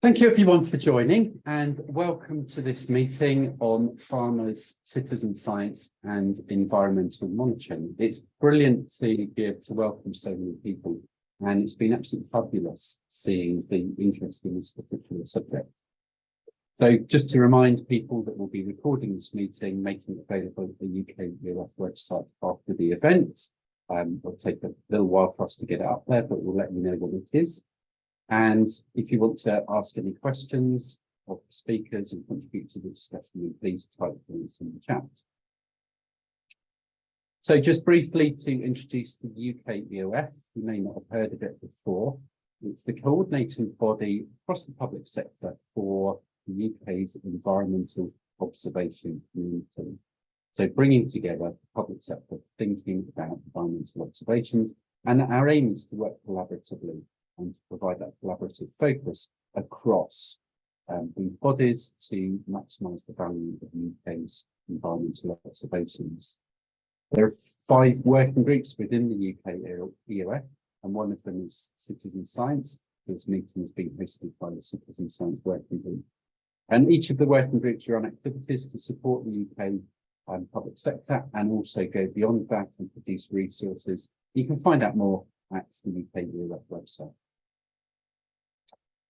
Thank you everyone for joining and welcome to this meeting on farmers, citizen science and environmental monitoring. It's brilliant to be able to welcome so many people and it's been absolutely fabulous seeing the interest in this particular subject. So just to remind people that we'll be recording this meeting, making it available at the UKEOF website after the event. It'll take a little while for us to get it up there, but we'll let you know what it is. And if you want to ask any questions of the speakers and contribute to the discussion, please type things in the chat. So just briefly to introduce the UKEOF, you may not have heard of it before. It's the coordinating body across the public sector for the UK's environmental observation community. So bringing together the public sector thinking about environmental observations, and our aim is to work collaboratively and to provide that collaborative focus across these bodies to maximise the value of the UK's environmental observations. There are 5 working groups within the UKEOF, and one of them is Citizen Science. This meeting has been hosted by the Citizen Science Working Group. And each of the working groups run activities to support the UK public sector and also go beyond that and produce resources. You can find out more at the UKEOF website.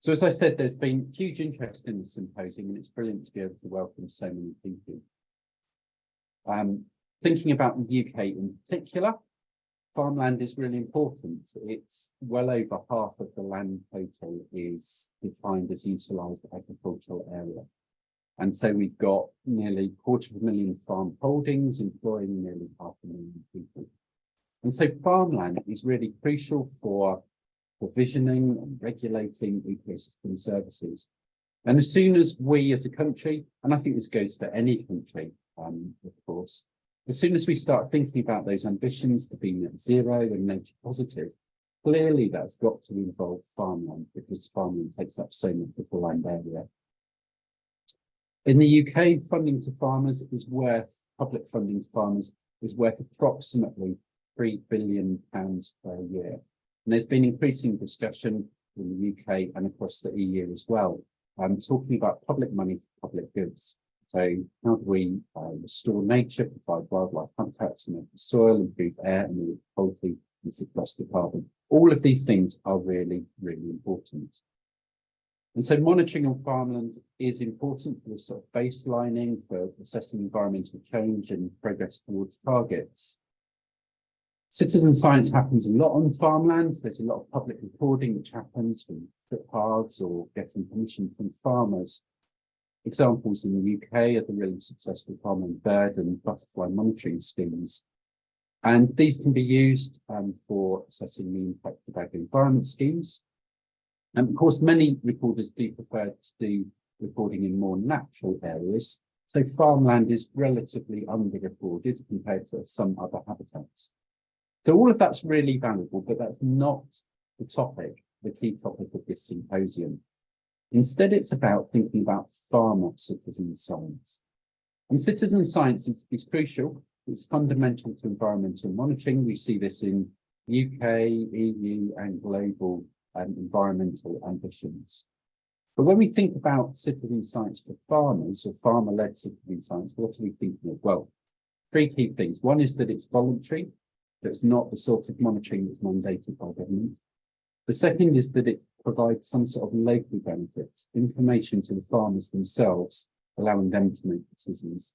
So as I said, there's been huge interest in the symposium and it's brilliant to be able to welcome so many people. Thinking about the UK in particular, farmland is really important. It's well over half of the land total is defined as utilised agricultural area. And so we've got nearly 250,000 farm holdings employing nearly 500,000 people. And so farmland is really crucial for provisioning and regulating ecosystem services. And as soon as we as a country, and I think this goes for any country, of course, as soon as we start thinking about those ambitions to be net zero and nature positive, clearly that's got to involve farmland because farmland takes up so much of the land area. In the UK, funding to farmers is worth, public funding to farmers is worth approximately £3 billion per year. And there's been increasing discussion in the UK and across the EU as well, talking about public money for public goods. So how do we restore nature, provide wildlife habitats, and the soil, improve air and water quality, and sequester carbon? All of these things are really, really important. And so monitoring on farmland is important for the sort of baselining, for assessing environmental change and progress towards targets. Citizen science happens a lot on farmland. There's a lot of public recording which happens from footpaths or getting permission from farmers. Examples in the UK are the really successful farmland bird and butterfly monitoring schemes. And these can be used for assessing the impact of agri-environment schemes. And of course, many recorders do prefer to do recording in more natural areas. So farmland is relatively under-recorded compared to some other habitats. So all of that's really valuable, but that's not the topic, the key topic of this symposium. Instead, it's about thinking about farmer citizen science. And citizen science is crucial. It's fundamental to environmental monitoring. We see this in UK, EU and global environmental ambitions. But when we think about citizen science for farmers or farmer-led citizen science, what are we thinking of? Well, 3 key things. One is that it's voluntary. So it's not the sort of monitoring that's mandated by government. The second is that it provides some sort of local benefits, information to the farmers themselves, allowing them to make decisions.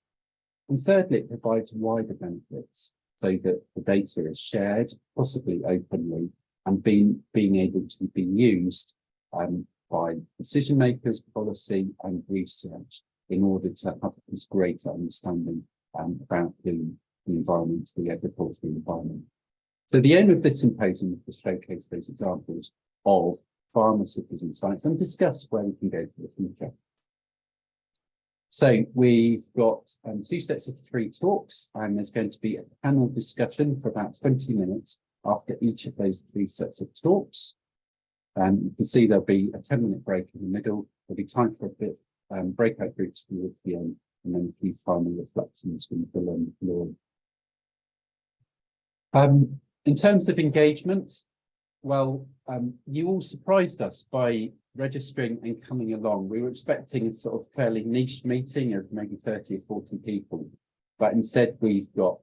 And thirdly, it provides wider benefits so that the data is shared, possibly openly, and being able to be used by decision makers, policy and research in order to have this greater understanding about the environment, the agricultural environment. So the aim of this symposium is to showcase those examples of farmer citizen science and discuss where we can go for the future. So we've got 2 sets of 3 talks, and there's going to be a panel discussion for about 20 minutes after each of those 3 sets of talks. You can see there'll be a 10-minute break in the middle. There'll be time for a bit breakout groups towards the end, and then a few final reflections from Bill and Laura. In terms of engagement, well, you all surprised us by registering and coming along. We were expecting a sort of fairly niche meeting of maybe 30 or 40 people, but instead we've got,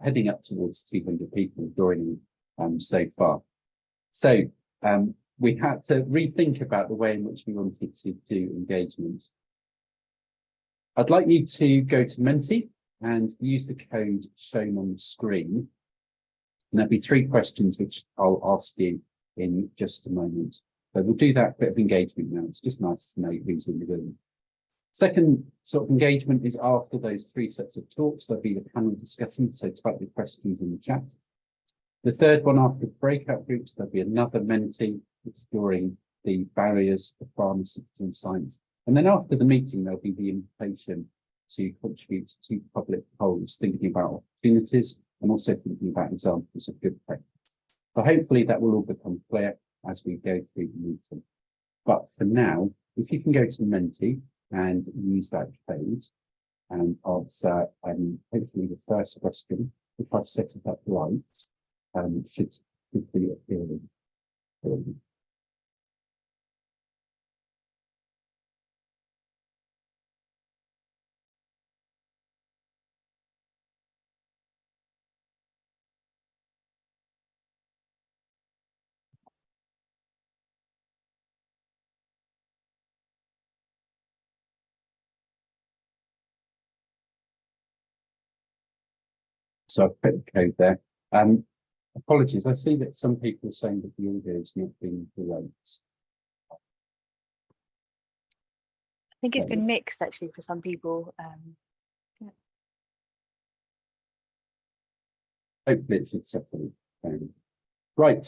heading up towards 200 people joining so far. So we had to rethink about the way in which we wanted to do engagement. I'd like you to go to Menti and use the code shown on the screen. And there'll be 3 questions which I'll ask you in just a moment. So we'll do that bit of engagement now. It's just nice to know who's in the room. Second sort of engagement is after those 3 sets of talks. There'll be the panel discussion, so type your questions in the chat. The third one, after breakout groups, there'll be another Menti exploring the barriers to farmer citizen science. And then after the meeting, there'll be the invitation to contribute to public polls, thinking about opportunities and also thinking about examples of good practice. So hopefully that will all become clear as we go through the meeting. But for now, if you can go to Menti and use that code and answer hopefully the first question, if I've set it up right, should be appearing. So I've put the code there. Apologies, I see that some people are saying that the audio is not being great. I think it's been mixed actually for some people. Yeah. Hopefully it should settle down. Right.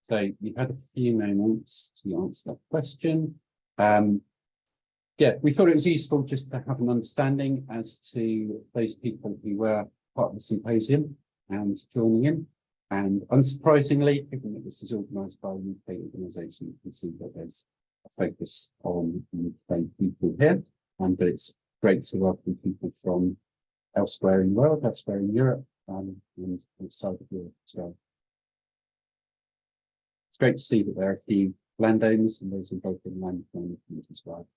So you've had a few moments to answer that question. Yeah, we thought it was useful just to have an understanding as to those people who were part of the symposium and joining in. And unsurprisingly, given that this is organised by a UK organisation, you can see that there's a focus on UK people here. But it's great to welcome people from elsewhere in the world, elsewhere in Europe, and outside of Europe as well. It's great to see that there are a few landowners and those involved in land management as well.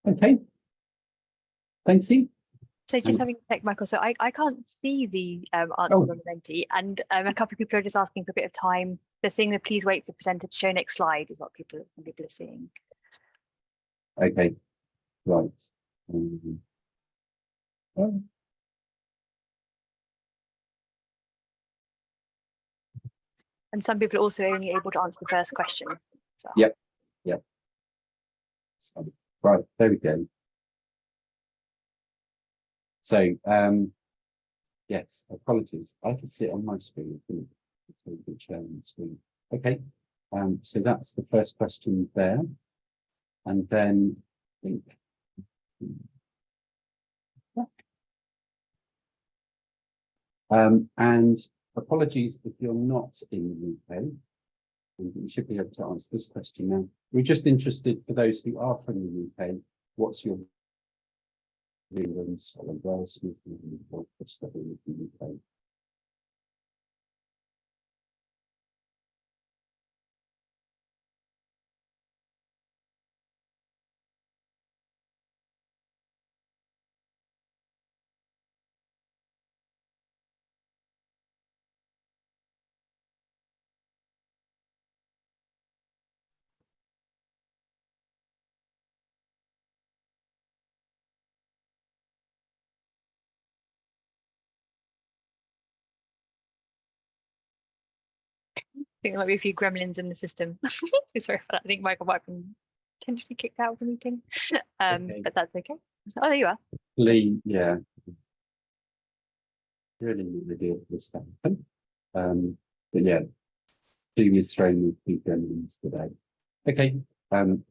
Okay, thank you. So just having to check, Michael, so I can't see the answer on the Menti, and a couple of people are just asking for a bit of time. The thing that please wait for the presenter to show next slide is what some people are seeing. Okay, right. And some people are also only able to answer the first question. So. Yep. Right, there we go. So, yes, apologies. I can see it on my screen. Screen. Okay, so that's the first question there. And then I think and apologies if you're not in the UK. You should be able to answer this question now. We're just interested, for those who are from the UK, what's your view on Scotland, Wales, study in the UK? I think there might be a few gremlins in the system. Sorry for that. I think Michael might have been potentially kicked out of the meeting, okay. But that's okay. Oh, there you are. Yeah. Really no idea what this happened. But yeah, previous throwing with few gremlins today. Okay.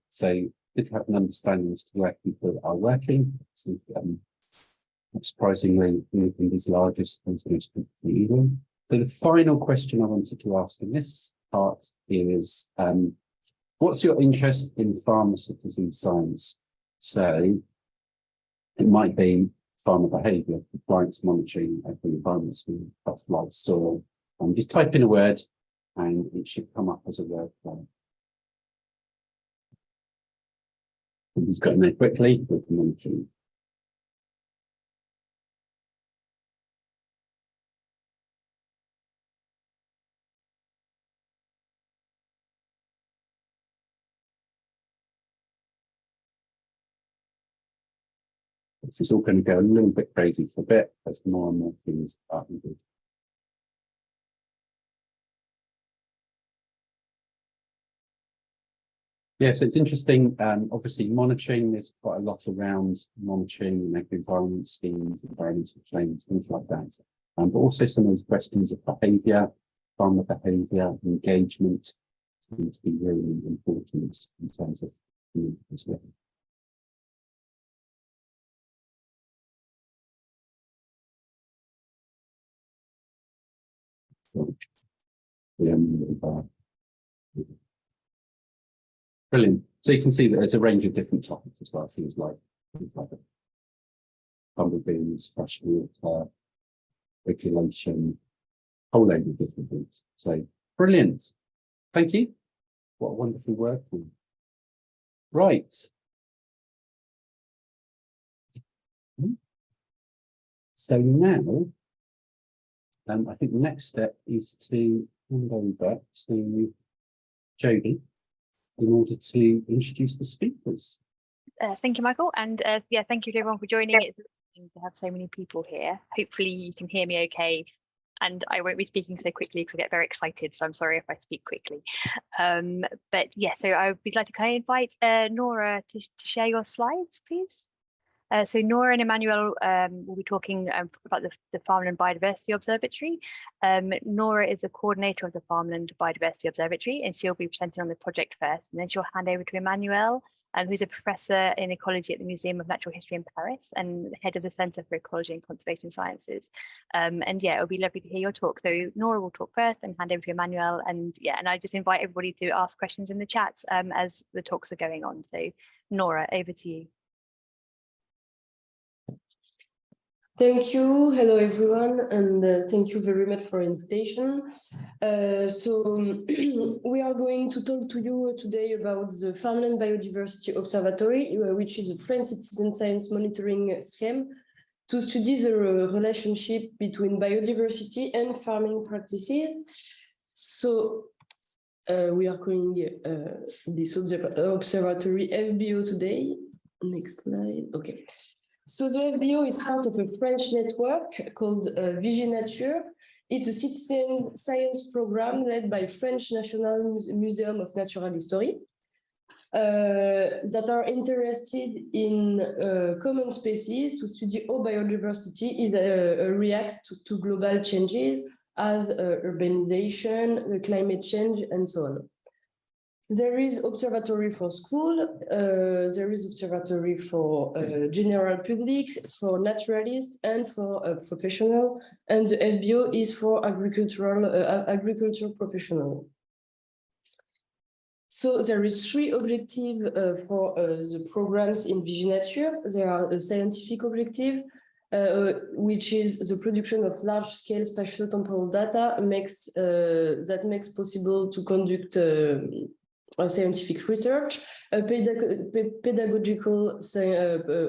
So good to have an understanding as to where people are working. So, not surprisingly, anything is largest as most people either. So the final question I wanted to ask in this part is, what's your interest in farmer citizen science? So It might be farmer behaviour, compliance monitoring, the environment scheme, butterfly soil. Just type in a word and it should come up as a word cloud. Who's got in there quickly with the monitoring. This is all going to go a little bit crazy for a bit as more and more things are needed. Yeah, so it's interesting. Obviously, monitoring, there's quite a lot around monitoring and environment schemes, environmental claims, things like that. But also some of those questions of behaviour, farmer behaviour, engagement seem to be really important in terms of as well. So, brilliant. So you can see that there's a range of different topics as well, things like bumblebees, fresh water, regulation, whole load of different things. So brilliant. Thank you. What a wonderful work. Right. So now, I think the next step is to hand over to Jodie in order to introduce the speakers. Thank you, Michael. And yeah, thank you to everyone for joining. It's amazing to have so many people here. Hopefully you can hear me okay. And I won't be speaking so quickly because I get very excited. So I'm sorry if I speak quickly. But yeah, so I would like to kind of invite Nora to share your slides, please. So Nora and Emmanuelle will be talking about the Farmland Biodiversity Observatory. Nora is a coordinator of the Farmland Biodiversity Observatory, and she'll be presenting on the project first, and then she'll hand over to Emmanuelle, who's a professor in ecology at the Museum of Natural History in Paris and head of the Centre for Ecology and Conservation Sciences. And yeah, it'll be lovely to hear your talk. So Nora will talk first and hand over to Emmanuelle. And yeah, and I just invite everybody to ask questions in the chat as the talks are going on. So Nora, over to you. Thank you. Hello, everyone, and thank you very much for the invitation. We are going to talk to you today about the Farmland Biodiversity Observatory, which is a French citizen science monitoring scheme to study the relationship between biodiversity and farming practices. So we are calling this observatory FBO today. Next slide. Okay. So the FBO is part of a French network called Viginature. It's a citizen science program led by French National Museum of Natural History that are interested in common spaces to study how biodiversity reacts to global changes as urbanization, climate change, and so on. There is observatory for school, there is observatory for general public, for naturalists, and for professional, and the FBO is for agricultural professional. So there is three objectives for the programs in Viginature. There are a scientific objective, which is the production of large-scale spatial temporal data that makes possible to conduct scientific research, a pedagogical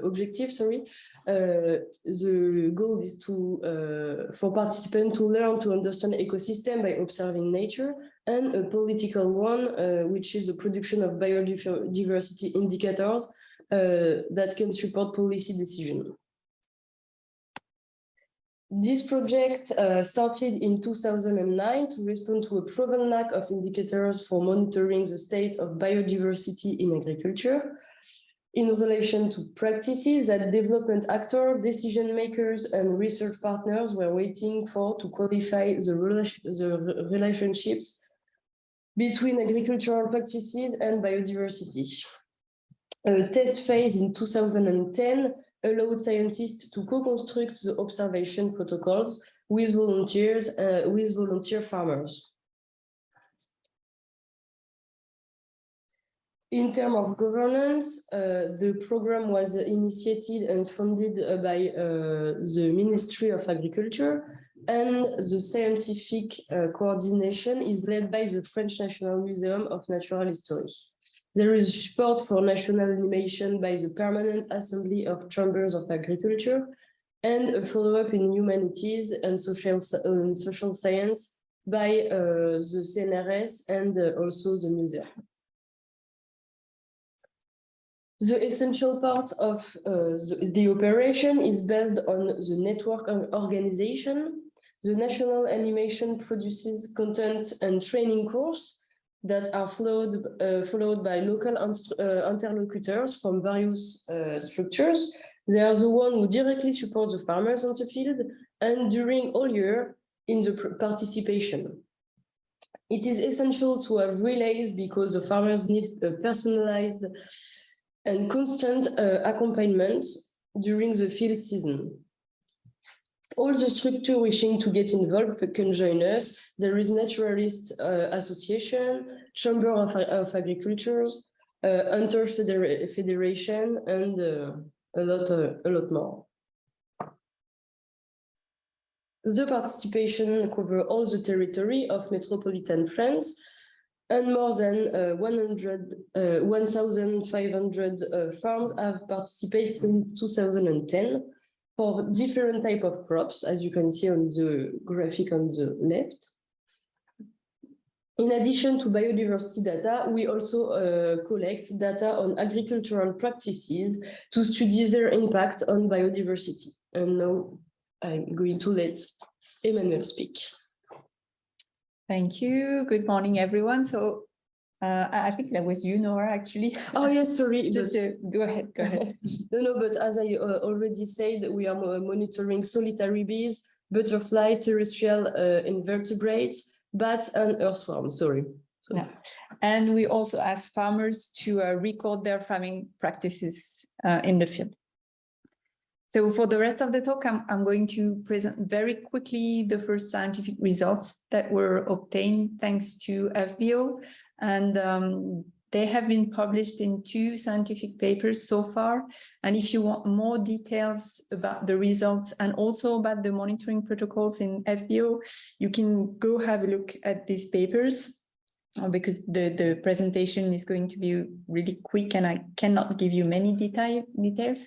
objective, sorry. The goal is for participants to learn to understand ecosystem by observing nature, and a political one, which is the production of biodiversity indicators that can support policy decision. This project started in 2009 to respond to a proven lack of indicators for monitoring the state of biodiversity in agriculture in relation to practices that development actors, decision makers, and research partners were waiting for to qualify the relationships between agricultural practices and biodiversity. A test phase in 2010 allowed scientists to co-construct the observation protocols with volunteer farmers. In terms of governance, the program was initiated and funded by the Ministry of Agriculture, and the scientific coordination is led by the French National Museum of Natural History. There is support for national animation by the Permanent Assembly of Chambers of Agriculture, and a follow-up in humanities and social science by the CNRS and also the museum. The essential part of the operation is based on the network organization. The National Animation produces content and training courses that are followed by local interlocutors from various structures. They are the ones who directly support the farmers on the field and during all year in the participation. It is essential to have relays because the farmers need a personalized and constant accompaniment during the field season. All the structures wishing to get involved can join us. There is Naturalist Association, Chamber of Agriculture, Hunter Federation, and a lot more. The participation covers all the territory of metropolitan France, and more than 1,500 farms have participated since 2010 for different types of crops, as you can see on the graphic on the left. In addition to biodiversity data, we also collect data on agricultural practices to study their impact on biodiversity. And now I'm going to let Emmanuelle speak. Thank you. Good morning, everyone. So I think that was you, Nora, actually. Oh, yes, sorry. Just go ahead, go ahead. No, but as I already said, we are monitoring solitary bees, butterfly, terrestrial invertebrates, bats, and earthworms, sorry. So. Yeah. And we also ask farmers to record their farming practices in the field. So for the rest of the talk, I'm going to present very quickly the first scientific results that were obtained thanks to FBO. And they have been published in 2 scientific papers so far. And if you want more details about the results and also about the monitoring protocols in FBO, you can go have a look at these papers because the presentation is going to be really quick and I cannot give you many details.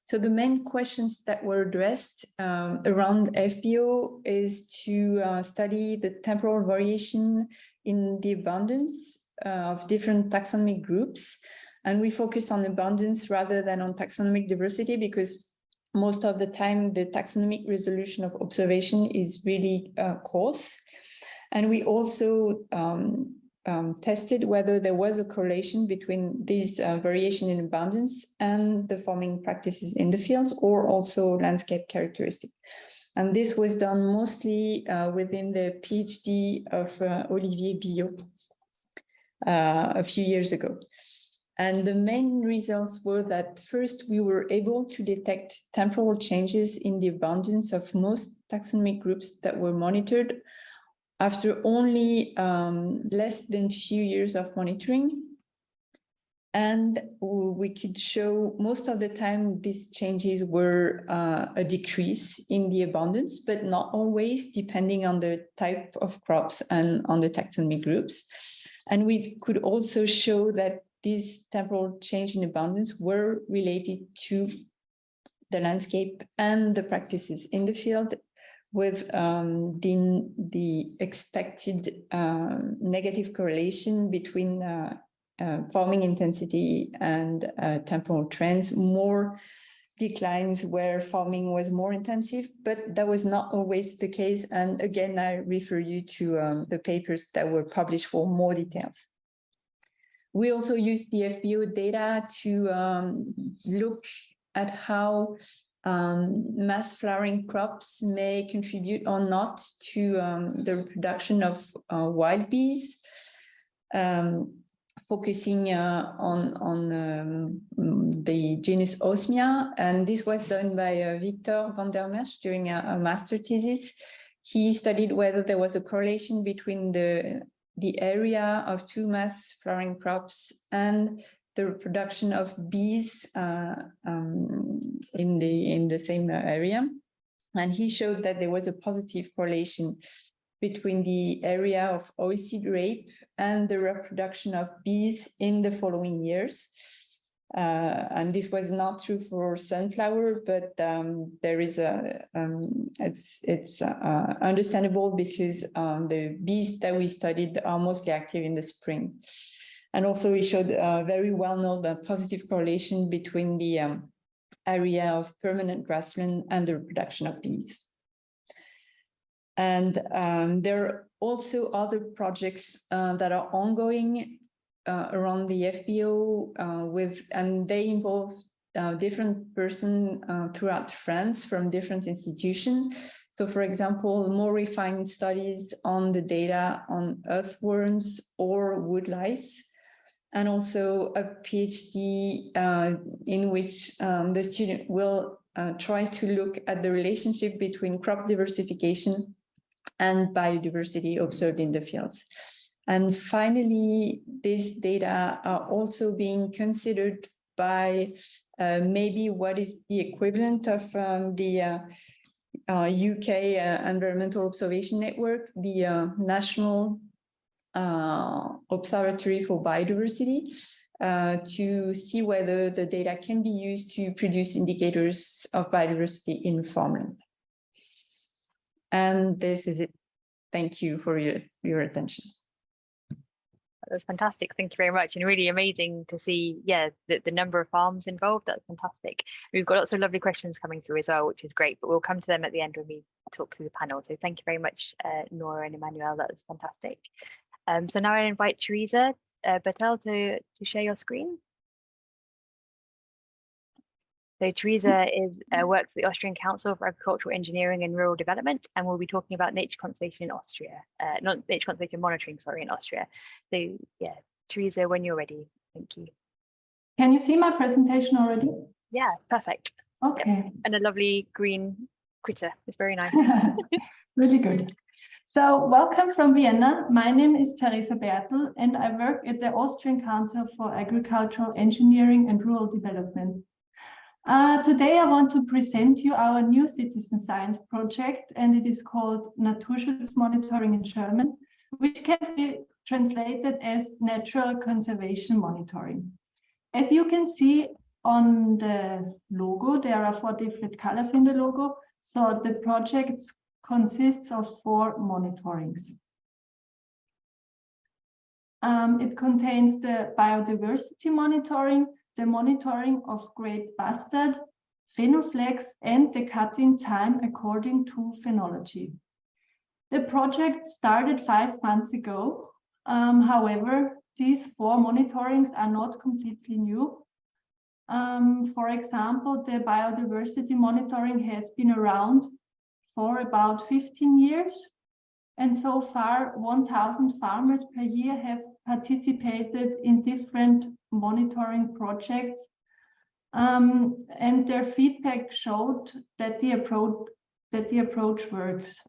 So the main questions that were addressed around FBO is to study the temporal variation in the abundance of different taxonomic groups. And we focused on abundance rather than on taxonomic diversity because most of the time the taxonomic resolution of observation is really coarse. And we also tested whether there was a correlation between these variation in abundance and the farming practices in the fields or also landscape characteristics. And this was done mostly within the PhD of Olivier Billot a few years ago. And the main results were that first we were able to detect temporal changes in the abundance of most taxonomic groups that were monitored after only less than few years of monitoring. And we could show most of the time these changes were a decrease in the abundance, but not always, depending on the type of crops and on the taxonomic groups. And we could also show that these temporal change in abundance were related to the landscape and the practices in the field, with the expected negative correlation between farming intensity and temporal trends, more declines where farming was more intensive, but that was not always the case. And again, I refer you to the papers that were published for more details. We also used the FBO data to look at how mass flowering crops may contribute or not to the reproduction of wild bees, focusing on the genus Osmia. And this was done by Victor van der Merch during a master thesis. He studied whether there was a correlation between the the area of 2 mass flowering crops and the reproduction of bees in the same area. And he showed that there was a positive correlation between the area of oilseed rape and the reproduction of bees in the following years. And this was not true for sunflower, but there is it's understandable because the bees that we studied are mostly active in the spring. And also we showed very well known positive correlation between the area of permanent grassland and the reproduction of bees. And there are also other projects that are ongoing around the FBO and they involve different persons throughout France from different institutions. So for example, more refined studies on the data on earthworms or wood lice, and also a PhD in which the student will try to look at the relationship between crop diversification and biodiversity observed in the fields. And finally, these data are also being considered by maybe what is the equivalent of the UK Environmental Observation Network, the National Observatory for Biodiversity, to see whether the data can be used to produce indicators of biodiversity in farmland. And this is it. Thank you for your attention. That's fantastic. Thank you very much. And really amazing to see, yeah, the number of farms involved. That's fantastic. We've got lots of lovely questions coming through as well, which is great, but we'll come to them at the end when we talk through the panel. So thank you very much, Nora and Emmanuelle. That was fantastic. So now I invite Theresa Bertl to share your screen. So Theresa works for the Austrian Council for Agricultural Engineering and Rural Development, and we'll be talking about nature conservation in Austria, not nature conservation monitoring, sorry, in Austria. So yeah, Theresa, when you're ready, thank you. Can you see my presentation already? Yeah, perfect. Okay. Yep. And a lovely green critter. It's very nice. Really good. So welcome from Vienna. My name is Theresa Bertl, and I work at the Austrian Council for Agricultural Engineering and Rural Development. Today I want to present you our new citizen science project, and it is called Naturschutzmonitoring in German, which can be translated as natural conservation monitoring. As you can see on the logo, there are 4 different colors in the logo. So the project consists of 4 monitorings. It contains the biodiversity monitoring, the monitoring of great bustard, phenoflex, and the cut-in time according to phenology. The project started 5 months ago. However, these 4 monitorings are not completely new. For example, the biodiversity monitoring has been around for about 15 years. And so far, 1,000 farmers per year have participated in different monitoring projects. And their feedback showed that the approach works.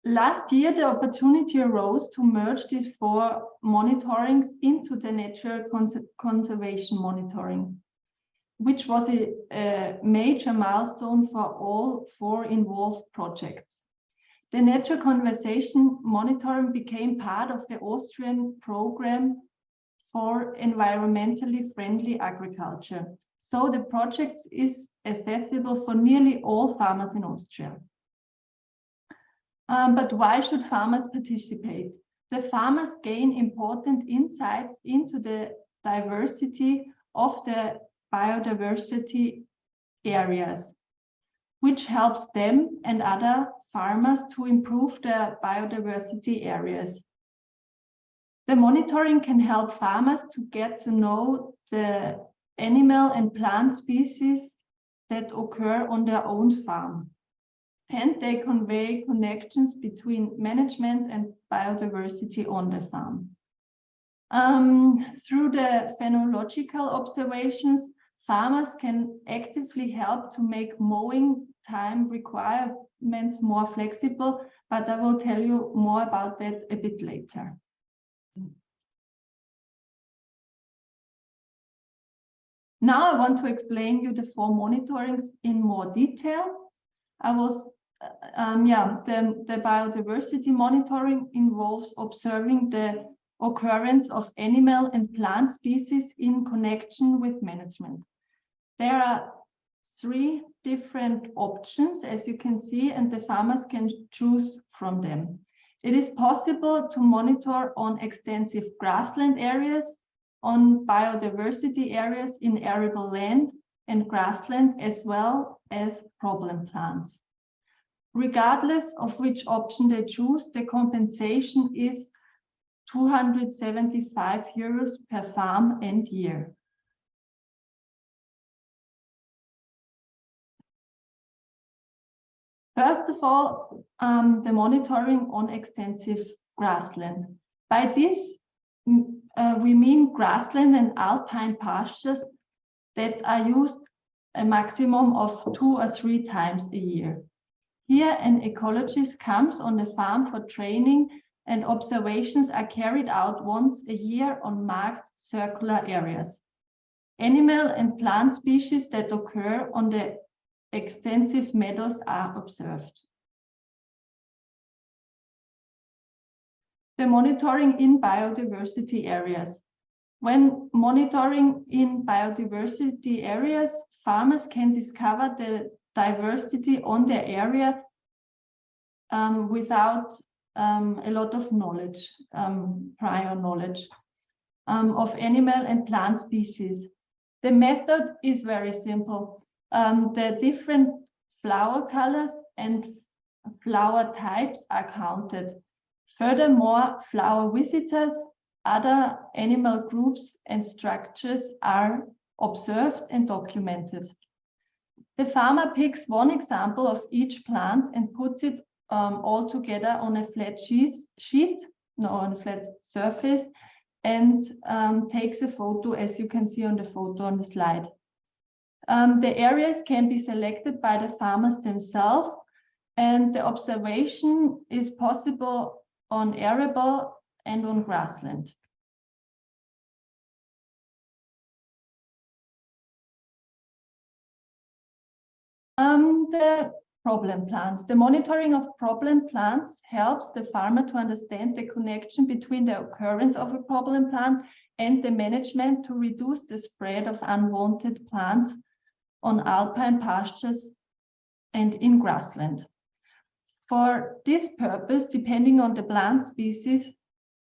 Last year, the opportunity arose to merge these 4 monitorings into the natural conservation monitoring, which was a major milestone for all 4 involved projects. The nature conservation monitoring became part of the Austrian program for environmentally friendly agriculture. So the project is accessible for nearly all farmers in Austria. But why should farmers participate? The farmers gain important insights into the diversity of the biodiversity areas, which helps them and other farmers to improve their biodiversity areas. The monitoring can help farmers to get to know the animal and plant species that occur on their own farm. And they convey connections between management and biodiversity on the farm. Through the phenological observations, farmers can actively help to make mowing time requirements more flexible, but I will tell you more about that a bit later. Now I want to explain you the 4 monitorings in more detail. The biodiversity monitoring involves observing the occurrence of animal and plant species in connection with management. There are 3 different options, as you can see, and the farmers can choose from them. It is possible to monitor on extensive grassland areas, on biodiversity areas in arable land and grassland, as well as problem plants. Regardless of which option they choose, the compensation is 275 euros per farm and year. First of all, the monitoring on extensive grassland. By this, we mean grassland and alpine pastures that are used a maximum of 2 or 3 times a year. Here, an ecologist comes on the farm for training, and observations are carried out once a year on marked circular areas. Animal and plant species that occur on the extensive meadows are observed. The monitoring in biodiversity areas. When monitoring in biodiversity areas, farmers can discover the diversity on their area without a lot of knowledge, prior knowledge of animal and plant species. The method is very simple. The different flower colors and flower types are counted. Furthermore, flower visitors, other animal groups and structures are observed and documented. The farmer picks one example of each plant and puts it all together on a flat on a flat surface, and takes a photo, as you can see on the photo on the slide. The areas can be selected by the farmers themselves, and the observation is possible on arable and on grassland. The problem plants. The monitoring of problem plants helps the farmer to understand the connection between the occurrence of a problem plant and the management to reduce the spread of unwanted plants on alpine pastures and in grassland. For this purpose, depending on the plant species,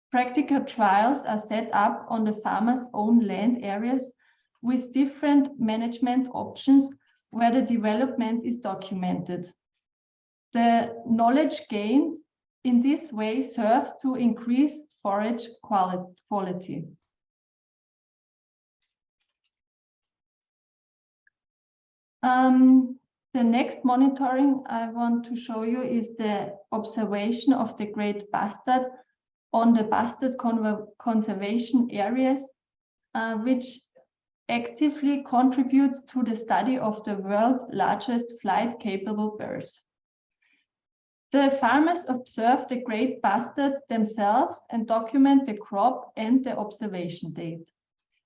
practical trials are set up on the farmer's own land areas with different management options where the development is documented. The knowledge gained in this way serves to increase forage quality. The next monitoring I want to show you is the observation of the great bustard on the bustard conservation areas, which actively contributes to the study of the world's largest flight-capable birds. The farmers observe the great bustards themselves and document the crop and the observation date.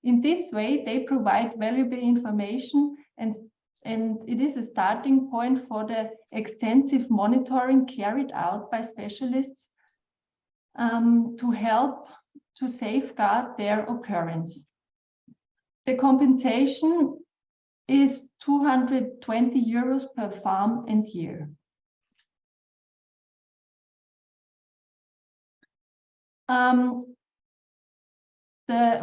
In this way, they provide valuable information, and it is a starting point for the extensive monitoring carried out by specialists to help to safeguard their occurrence. The compensation is 220 euros per farm and year.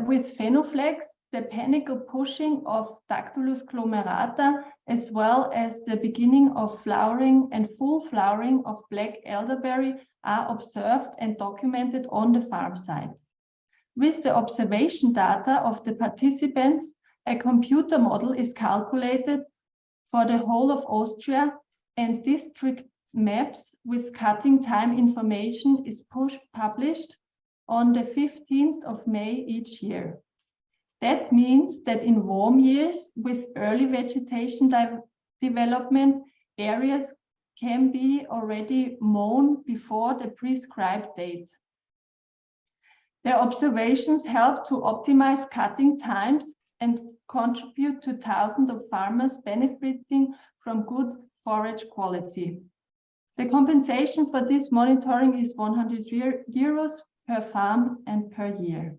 With phenoflex, the panicle pushing of Dactylus glomerata, as well as the beginning of flowering and full flowering of black elderberry, are observed and documented on the farm site. With the observation data of the participants, a computer model is calculated for the whole of Austria, and district maps with cutting time information is published on the 15th of May each year. That means that in warm years with early vegetation development, areas can be already mown before the prescribed date. Their observations help to optimize cutting times and contribute to thousands of farmers benefiting from good forage quality. The compensation for this monitoring is 100 euros per farm and per year.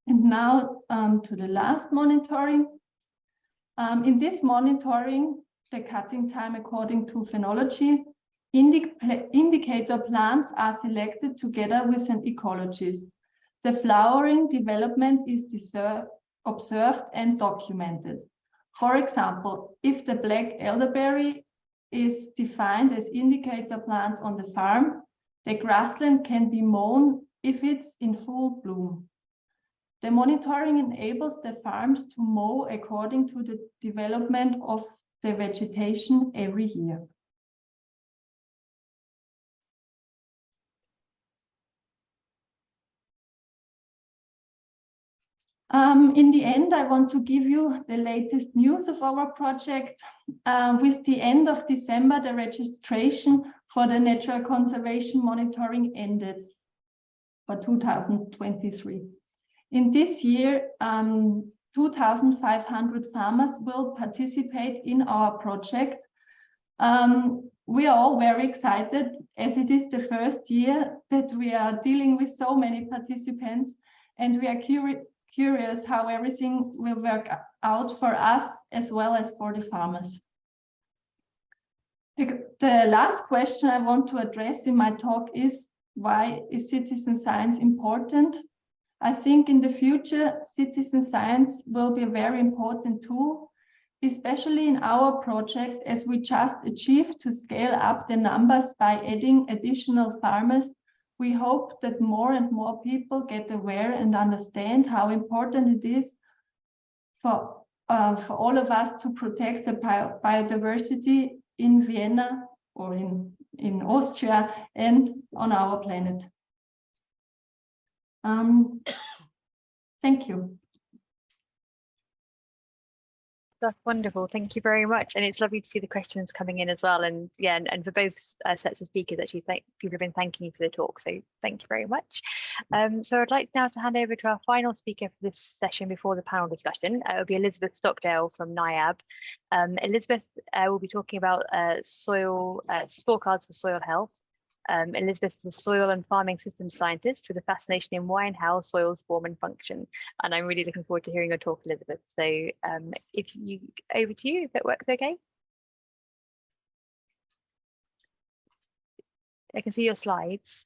And now to the last monitoring. In this monitoring, the cutting time according to phenology, indicator plants are selected together with an ecologist. The flowering development is observed and documented. For example, if the black elderberry is defined as indicator plant on the farm, the grassland can be mown if it's in full bloom. The monitoring enables the farms to mow according to the development of the vegetation every year. In the end, I want to give you the latest news of our project. With the end of December, the registration for the natural conservation monitoring ended for 2023. In this year, 2,500 farmers will participate in our project. We are all very excited as it is the first year that we are dealing with so many participants, and we are curious how everything will work out for us as well as for the farmers. The last question I want to address in my talk is, why is citizen science important? I think in the future, citizen science will be a very important tool, especially in our project, as we just achieved to scale up the numbers by adding additional farmers. We hope that more and more people get aware and understand how important it is for all of us to protect the biodiversity in Vienna or in Austria and on our planet. Thank you. That's wonderful. Thank you very much. And it's lovely to see the questions coming in as well. And yeah, and for both sets of speakers, actually, people have been thanking you for the talk. So thank you very much. So I'd like now to hand over to our final speaker for this session before the panel discussion. It will be Elizabeth Stockdale from NIAB. Elizabeth will be talking about scorecards for soil health. Elizabeth is a soil and farming systems scientist with a fascination in why and how soils form and function. And I'm really looking forward to hearing your talk, Elizabeth. So over to you, if it works okay. I can see your slides.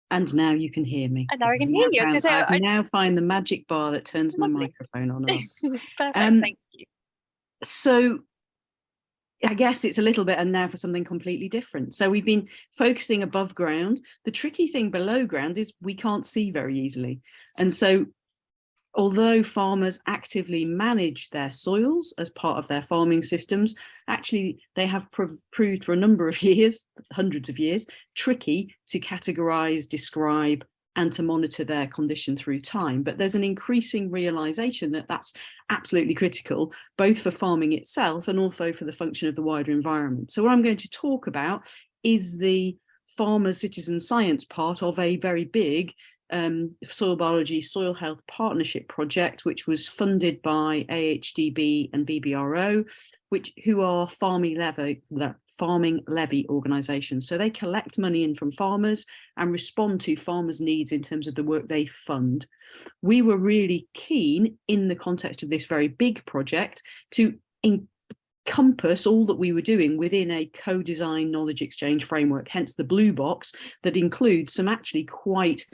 And now you can hear me. And now I can hear you. I can now find the magic bar that turns my microphone on and off. Perfect, thank you. So I guess it's a little bit, and now for something completely different. So we've been focusing above ground. The tricky thing below ground is we can't see very easily. And so although farmers actively manage their soils as part of their farming systems, actually they have proved for a number of years, hundreds of years, tricky to categorize, describe, and to monitor their condition through time. But there's an increasing realization that that's absolutely critical, both for farming itself and also for the function of the wider environment. So what I'm going to talk about is the farmer citizen science part of a very big soil biology, soil health partnership project, which was funded by AHDB and BBRO, who are farming levy organisations. So they collect money in from farmers and respond to farmers' needs in terms of the work they fund. We were really keen in the context of this very big project to encompass all that we were doing within a co-design knowledge exchange framework, hence the blue box that includes some actually quite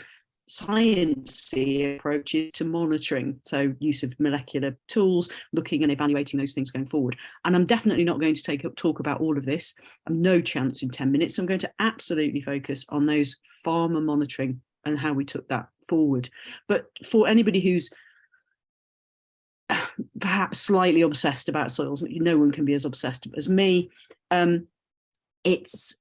sciencey approaches to monitoring, so use of molecular tools, looking and evaluating those things going forward. And I'm definitely not going to talk about all of this. I'm no chance in 10 minutes. So I'm going to absolutely focus on those farmer monitoring and how we took that forward. But for anybody who's perhaps slightly obsessed about soils, no one can be as obsessed as me. It's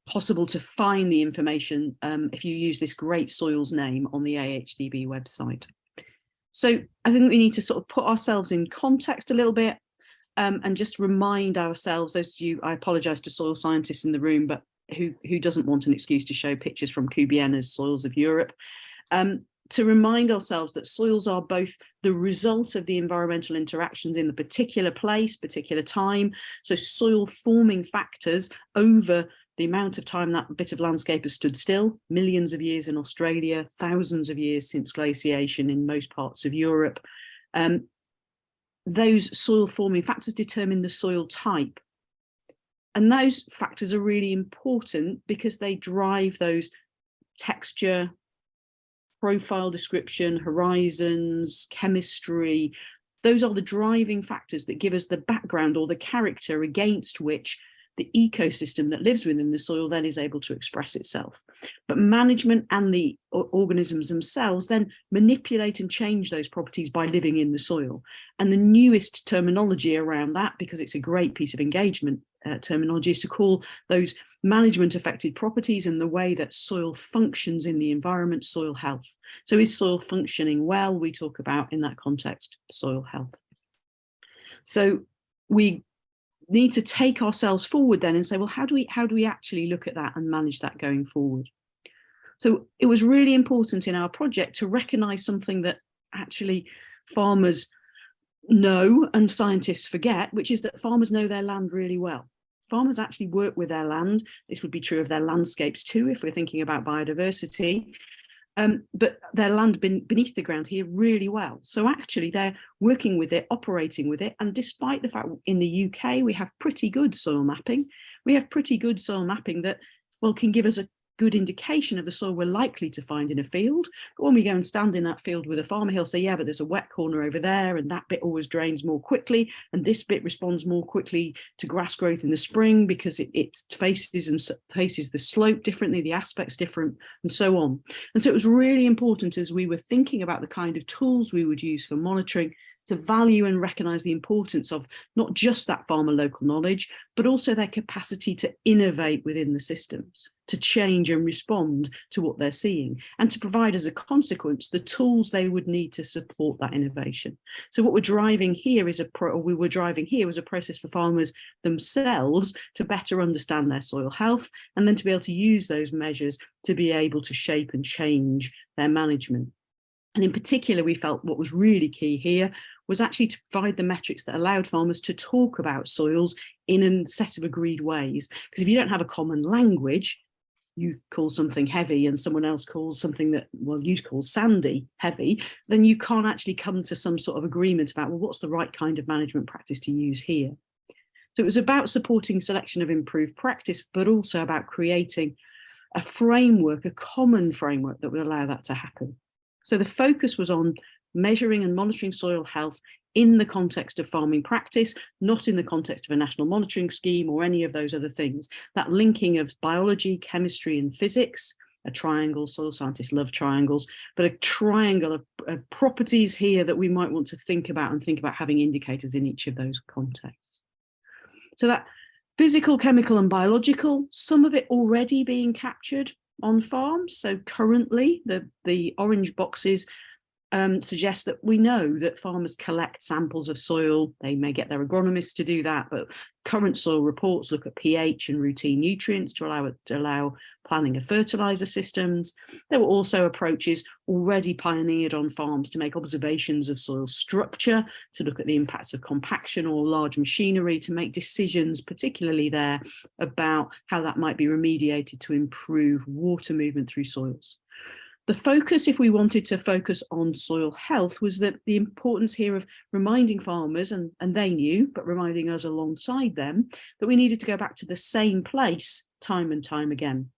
possible to find the information if you use this great soils name on the AHDB website. So I think we need to sort of put ourselves in context a little bit and just remind ourselves, those of you, I apologise to soil scientists in the room, but who doesn't want an excuse to show pictures from Kubiena's Soils of Europe, to remind ourselves that soils are both the result of the environmental interactions in the particular place, particular time. So soil forming factors over the amount of time that bit of landscape has stood still, millions of years in Australia, thousands of years since glaciation in most parts of Europe. Those soil forming factors determine the soil type. And those factors are really important because they drive those texture, profile description, horizons, chemistry. Those are the driving factors that give us the background or the character against which the ecosystem that lives within the soil then is able to express itself. But management and the organisms themselves then manipulate and change those properties by living in the soil. And the newest terminology around that, because it's a great piece of engagement terminology, is to call those management affected properties and the way that soil functions in the environment soil health. So is soil functioning well? We talk about in that context soil health. So we need to take ourselves forward then and say, well, how do we actually look at that and manage that going forward? So it was really important in our project to recognise something that actually farmers know and scientists forget, which is that farmers know their land really well. Farmers actually work with their land. This would be true of their landscapes too, if we're thinking about biodiversity. But their land beneath the ground here really well. So actually they're working with it, operating with it. And despite the fact in the UK, we have pretty good soil mapping. We have pretty good soil mapping that, well, can give us a good indication of the soil we're likely to find in a field. But when we go and stand in that field with a farmer, he'll say, yeah, but there's a wet corner over there and that bit always drains more quickly. And this bit responds more quickly to grass growth in the spring because it faces the slope differently, the aspect's different and so on. And so it was really important as we were thinking about the kind of tools we would use for monitoring to value and recognise the importance of not just that farmer local knowledge, but also their capacity to innovate within the systems, to change and respond to what they're seeing, and to provide as a consequence the tools they would need to support that innovation. So what we're driving here was a process for farmers themselves to better understand their soil health, and then to be able to use those measures to be able to shape and change their management. And in particular, we felt what was really key here was actually to provide the metrics that allowed farmers to talk about soils in a set of agreed ways. Because if you don't have a common language, you call something heavy and someone else calls something that, well, you call sandy heavy, then you can't actually come to some sort of agreement about, well, what's the right kind of management practice to use here? So it was about supporting selection of improved practice, but also about creating a framework, a common framework that would allow that to happen. So the focus was on measuring and monitoring soil health in the context of farming practice, not in the context of a national monitoring scheme or any of those other things. That linking of biology, chemistry and physics, a triangle, soil scientists love triangles, but a triangle of properties here that we might want to think about and think about having indicators in each of those contexts. So that physical, chemical and biological, some of it already being captured on farms. So currently the orange boxes suggest that we know that farmers collect samples of soil. They may get their agronomists to do that, but current soil reports look at pH and routine nutrients to allow planning of fertilizer systems. There were also approaches already pioneered on farms to make observations of soil structure, to look at the impacts of compaction or large machinery, to make decisions, particularly there, about how that might be remediated to improve water movement through soils. The focus, if we wanted to focus on soil health, was that the importance here of reminding farmers, and they knew, but reminding us alongside them, that we needed to go back to the same place time and time again.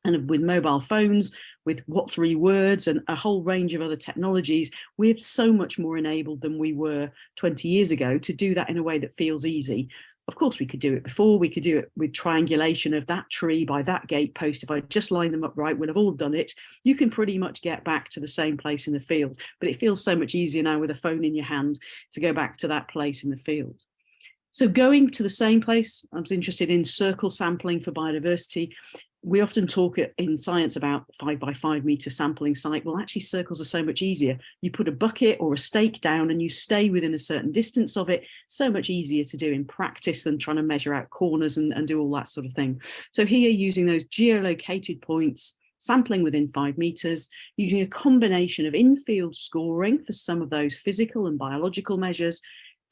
And with mobile phones, with what 3 words and a whole range of other technologies, we're so much more enabled than we were 20 years ago to do that in a way that feels easy. Of course, we could do it before. We could do it with triangulation of that tree by that gatepost. If I just line them up right, we'll have all done it. You can pretty much get back to the same place in the field, but it feels so much easier now with a phone in your hand to go back to that place in the field. So going to the same place, I was interested in circle sampling for biodiversity. We often talk in science about 5 by 5 meter sampling site. Well, actually circles are so much easier. You put a bucket or a stake down and you stay within a certain distance of it. So much easier to do in practice than trying to measure out corners and do all that sort of thing. So here, using those geolocated points, sampling within 5 meters, using a combination of in-field scoring for some of those physical and biological measures,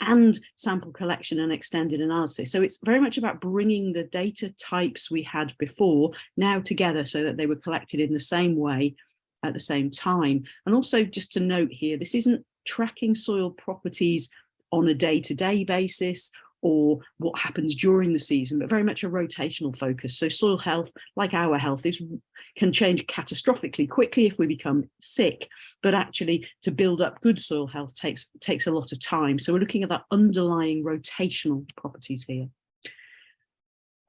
and sample collection and extended analysis. So it's very much about bringing the data types we had before now together so that they were collected in the same way at the same time. And also, just to note here, this isn't tracking soil properties on a day-to-day basis or what happens during the season, but very much a rotational focus. So soil health, like our health, can change catastrophically quickly if we become sick, but actually to build up good soil health takes a lot of time. So we're looking at that underlying rotational properties here.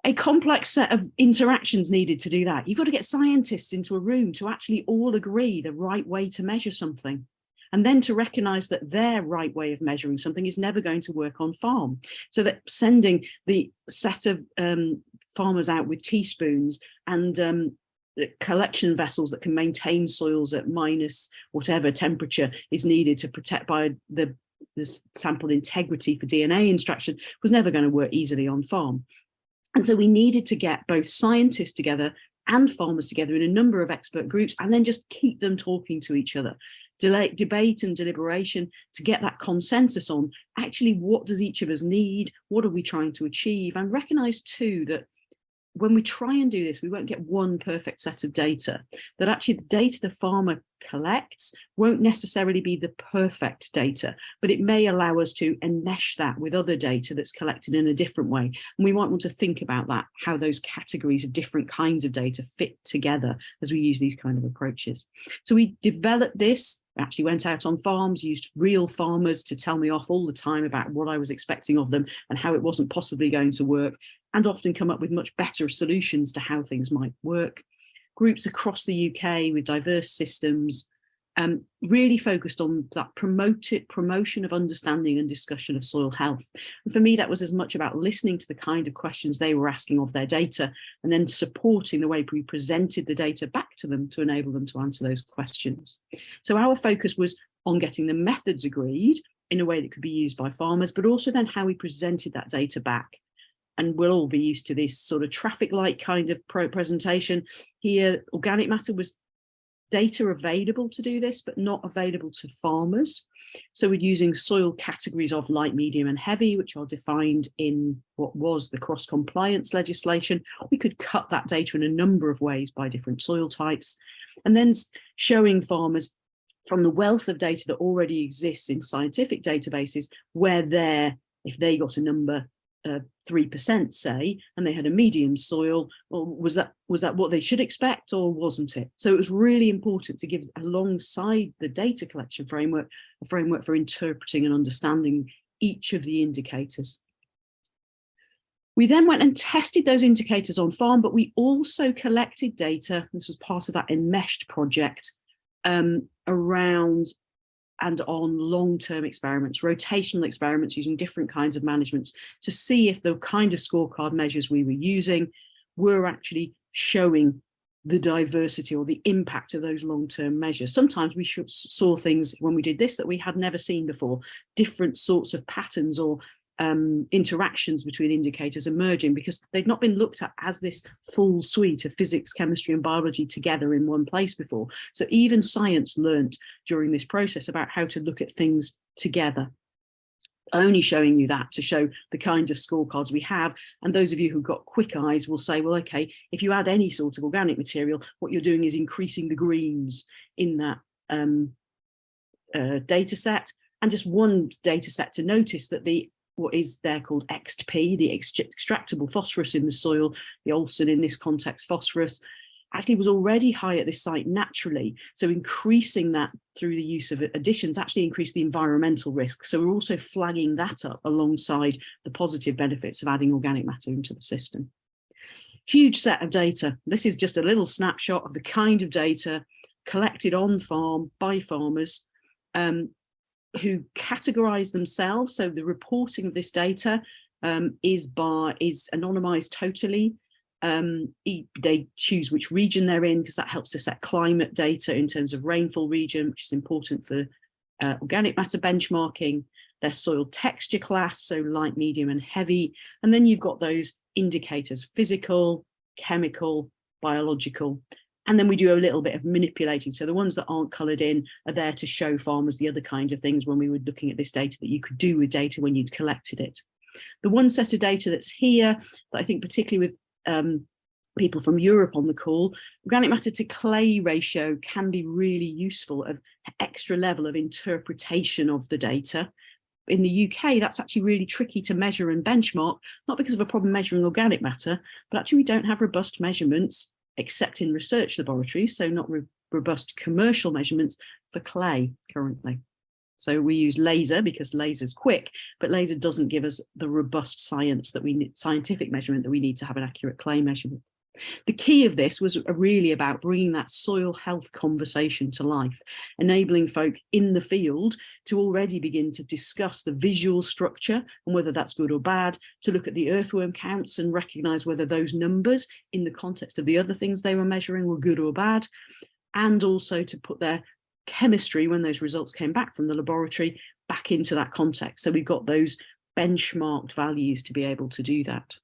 A complex set of interactions needed to do that. You've got to get scientists into a room to actually all agree the right way to measure something, and then to recognise that their right way of measuring something is never going to work on farm. So that sending the set of farmers out with teaspoons and collection vessels that can maintain soils at minus whatever temperature is needed to protect by the sample integrity for DNA extraction was never going to work easily on farm. And so we needed to get both scientists together and farmers together in a number of expert groups, and then just keep them talking to each other. Debate and deliberation to get that consensus on actually what does each of us need, what are we trying to achieve, and recognise too that when we try and do this, we won't get one perfect set of data, that actually the data the farmer collects won't necessarily be the perfect data, but it may allow us to enmesh that with other data that's collected in a different way. And we might want to think about that, how those categories of different kinds of data fit together as we use these kind of approaches. So we developed this, actually went out on farms, used real farmers to tell me off all the time about what I was expecting of them and how it wasn't possibly going to work, and often come up with much better solutions to how things might work. Groups across the UK with diverse systems, really focused on that promotion of understanding and discussion of soil health. And for me, that was as much about listening to the kind of questions they were asking of their data, and then supporting the way we presented the data back to them to enable them to answer those questions. So our focus was on getting the methods agreed in a way that could be used by farmers, but also then how we presented that data back. And we'll all be used to this sort of traffic light kind of presentation. Here, organic matter was data available to do this, but not available to farmers. So we're using soil categories of light, medium and heavy, which are defined in what was the cross-compliance legislation. We could cut that data in a number of ways by different soil types, and then showing farmers from the wealth of data that already exists in scientific databases, where if they got a number 3%, say, and they had a medium soil, or was that what they should expect, or wasn't it? So it was really important to give, alongside the data collection framework, a framework for interpreting and understanding each of the indicators. We then went and tested those indicators on farm, but we also collected data, this was part of that enmeshed project, around and on long-term experiments, rotational experiments using different kinds of managements to see if the kind of scorecard measures we were using were actually showing the diversity or the impact of those long-term measures. Sometimes we saw things when we did this that we had never seen before, different sorts of patterns or interactions between indicators emerging because they'd not been looked at as this full suite of physics, chemistry and biology together in one place before. So even science learnt during this process about how to look at things together. Only showing you that to show the kind of scorecards we have. And those of you who've got quick eyes will say, well, okay, if you add any sort of organic material, what you're doing is increasing the greens in that data set. And just one data set to notice that what is there called XP, the extractable phosphorus in the soil, the Olsen in this context phosphorus, actually was already high at this site naturally. So increasing that through the use of additions actually increased the environmental risk. So we're also flagging that up alongside the positive benefits of adding organic matter into the system. Huge set of data. This is just a little snapshot of the kind of data collected on farm by farmers who categorize themselves. So the reporting of this data is anonymized totally. They choose which region they're in, because that helps to set climate data in terms of rainfall region, which is important for organic matter benchmarking. Their soil texture class, so light, medium and heavy. And then you've got those indicators, physical, chemical, biological. And then we do a little bit of manipulating. So the ones that aren't coloured in are there to show farmers the other kind of things when we were looking at this data that you could do with data when you'd collected it. The one set of data that's here, that I think particularly with people from Europe on the call, organic matter to clay ratio can be really useful, of extra level of interpretation of the data. In the UK, that's actually really tricky to measure and benchmark, not because of a problem measuring organic matter, but actually we don't have robust measurements except in research laboratories, so not robust commercial measurements for clay currently. So we use laser because laser's quick, but laser doesn't give us the robust science that we need, scientific measurement that we need to have an accurate clay measurement. The key of this was really about bringing that soil health conversation to life, enabling folk in the field to already begin to discuss the visual structure and whether that's good or bad, to look at the earthworm counts and recognise whether those numbers in the context of the other things they were measuring were good or bad, and also to put their chemistry, when those results came back from the laboratory, back into that context. So we've got those benchmarked values to be able to do that.